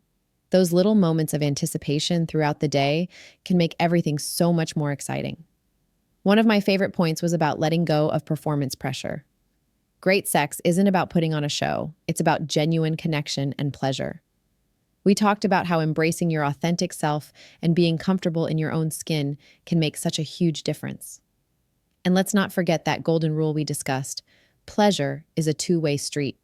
Those little moments of anticipation throughout the day can make everything so much more exciting. One of my favorite points was about letting go of performance pressure. Great sex isn't about putting on a show. It's about genuine connection and pleasure. We talked about how embracing your authentic self and being comfortable in your own skin can make such a huge difference. And let's not forget that golden rule we discussed. Pleasure is a two-way street.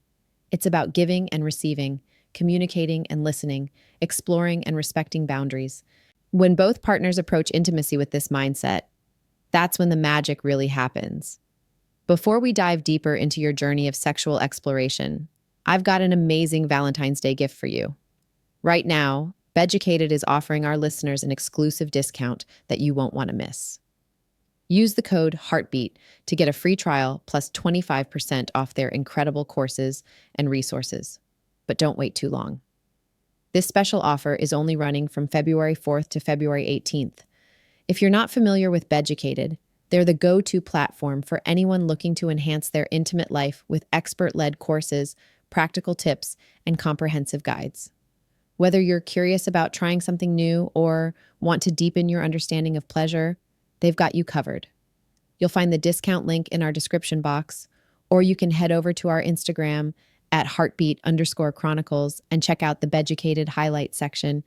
It's about giving and receiving, communicating and listening, exploring and respecting boundaries. When both partners approach intimacy with this mindset, that's when the magic really happens. Before we dive deeper into your journey of sexual exploration, I've got an amazing Valentine's Day gift for you. Right now, Beducated is offering our listeners an exclusive discount that you won't want to miss. Use the code HEARTBEAT to get a free trial plus 25% off their incredible courses and resources. But don't wait too long. This special offer is only running from February 4th to February 18th. If you're not familiar with Beducated, they're the go-to platform for anyone looking to enhance their intimate life with expert-led courses, practical tips, and comprehensive guides. Whether you're curious about trying something new or want to deepen your understanding of pleasure, they've got you covered. You'll find the discount link in our description box, or you can head over to our Instagram at heartbeat_chronicles and check out the Beducated highlights section.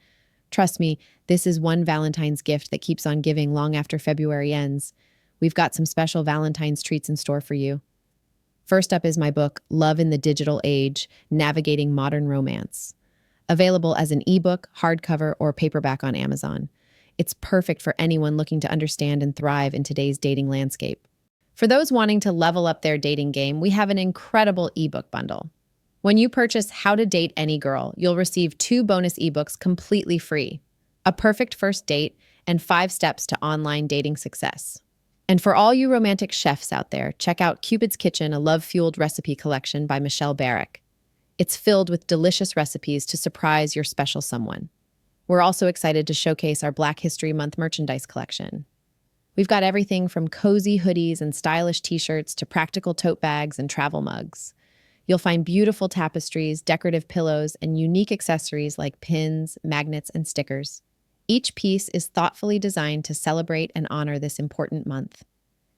Trust me, this is one Valentine's gift that keeps on giving long after February ends. We've got some special Valentine's treats in store for you. First up is my book, Love in the Digital Age, Navigating Modern Romance. Available as an ebook, hardcover, or paperback on Amazon. It's perfect for anyone looking to understand and thrive in today's dating landscape. For those wanting to level up their dating game, we have an incredible ebook bundle. When you purchase How to Date Any Girl, you'll receive 2 bonus ebooks completely free, A Perfect First Date and 5 Steps to Online Dating Success. And for all you romantic chefs out there, check out Cupid's Kitchen, a love-fueled recipe collection by Michelle Barrick. It's filled with delicious recipes to surprise your special someone. We're also excited to showcase our Black History Month merchandise collection. We've got everything from cozy hoodies and stylish t-shirts to practical tote bags and travel mugs. You'll find beautiful tapestries, decorative pillows, and unique accessories like pins, magnets, and stickers. Each piece is thoughtfully designed to celebrate and honor this important month.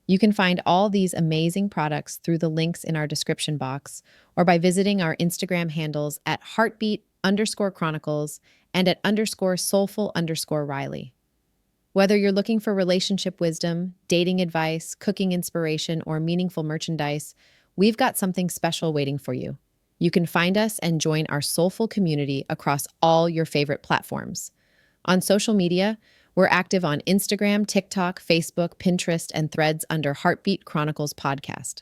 You can find all these amazing products through the links in our description box or by visiting our Instagram handles at heartbeat_chronicles and at _soulful_Riley. Whether you're looking for relationship wisdom, dating advice, cooking inspiration, or meaningful merchandise, we've got something special waiting for you. You can find us and join our soulful community across all your favorite platforms. On social media, we're active on Instagram, TikTok, Facebook, Pinterest, and Threads under Heartbeat Chronicles Podcast.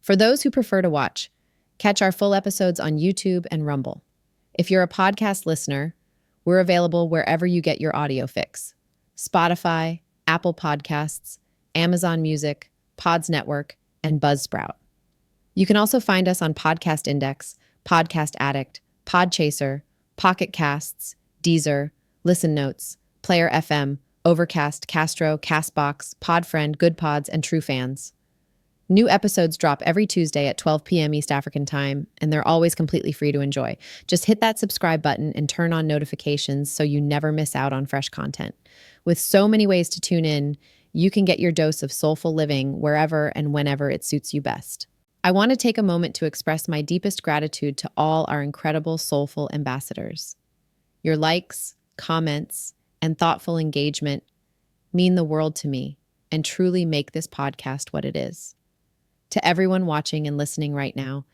For those who prefer to watch, catch our full episodes on YouTube and Rumble. If you're a podcast listener, we're available wherever you get your audio fix: Spotify, Apple Podcasts, Amazon Music, Pods Network, and Buzzsprout. You can also find us on Podcast Index, Podcast Addict, Podchaser, Pocket Casts, Deezer, Listen Notes, Player FM, Overcast, Castro, Castbox, Podfriend, Good Pods, and True Fans. New episodes drop every Tuesday at 12 p.m. East African Time, and they're always completely free to enjoy. Just hit that subscribe button and turn on notifications so you never miss out on fresh content. With so many ways to tune in, you can get your dose of soulful living wherever and whenever it suits you best. I want to take a moment to express my deepest gratitude to all our incredible soulful ambassadors. Your likes, comments, and thoughtful engagement mean the world to me and truly make this podcast what it is. To everyone watching and listening right now,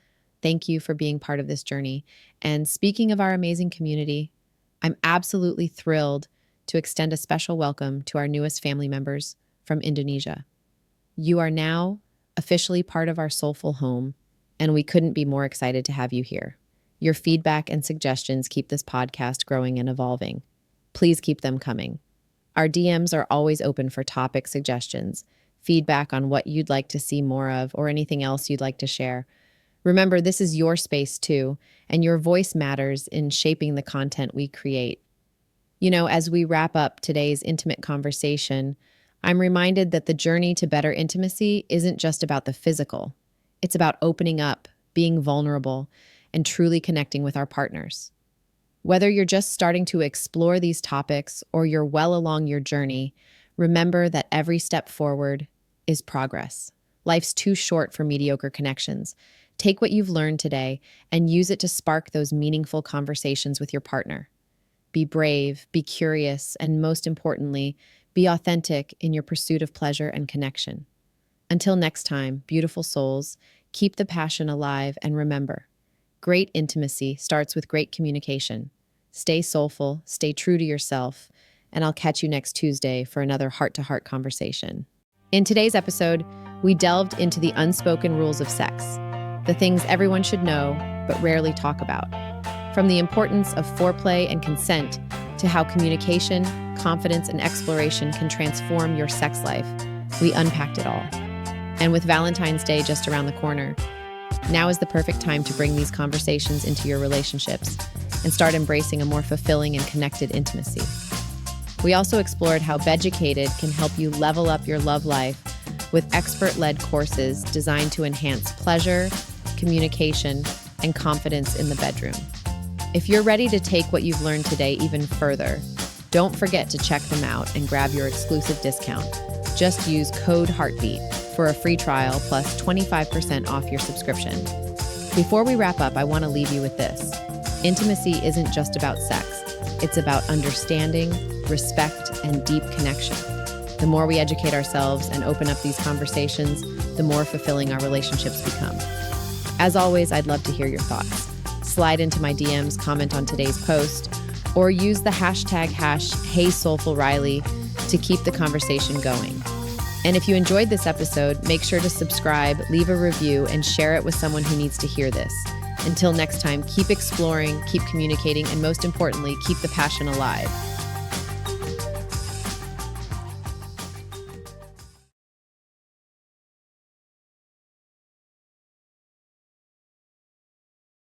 thank you for being part of this journey. And speaking of our amazing community, I'm absolutely thrilled to extend a special welcome to our newest family members from Indonesia. You are now officially part of our soulful home, and we couldn't be more excited to have you here. Your feedback and suggestions keep this podcast growing and evolving. Please keep them coming. Our DMs are always open for topic suggestions, feedback on what you'd like to see more of, or anything else you'd like to share. Remember, this is your space too, and your voice matters in shaping the content we create. You know, as we wrap up today's intimate conversation, I'm reminded that the journey to better intimacy isn't just about the physical. It's about opening up, being vulnerable, and truly connecting with our partners. Whether you're just starting to explore these topics or you're well along your journey, remember that every step forward is progress. Life's too short for mediocre connections. Take what you've learned today and use it to spark those meaningful conversations with your partner. Be brave, be curious, and most importantly, be authentic in your pursuit of pleasure and connection. Until next time, beautiful souls, keep the passion alive and remember, great intimacy starts with great communication. Stay soulful, stay true to yourself, and I'll catch you next Tuesday for another heart-to-heart conversation. In today's episode, we delved into the unspoken rules of sex, the things everyone should know but rarely talk about. From the importance of foreplay and consent to how communication, confidence, and exploration can transform your sex life, we unpacked it all. And with Valentine's Day just around the corner, now is the perfect time to bring these conversations into your relationships and start embracing a more fulfilling and connected intimacy. We also explored how Beducated can help you level up your love life with expert-led courses designed to enhance pleasure, communication, and confidence in the bedroom. If you're ready to take what you've learned today even further, don't forget to check them out and grab your exclusive discount. Just use code HEARTBEAT for a free trial plus 25% off your subscription. Before we wrap up, I want to leave you with this. Intimacy isn't just about sex. It's about understanding, respect, and deep connection. The more we educate ourselves and open up these conversations, the more fulfilling our relationships become. As always, I'd love to hear your thoughts. Slide into my DMs, comment on today's post, or use the hashtag #HeySoulfulRiley to keep the conversation going. And if you enjoyed this episode, make sure to subscribe, leave a review, and share it with someone who needs to hear this. Until next time, keep exploring, keep communicating, and most importantly, keep the passion alive.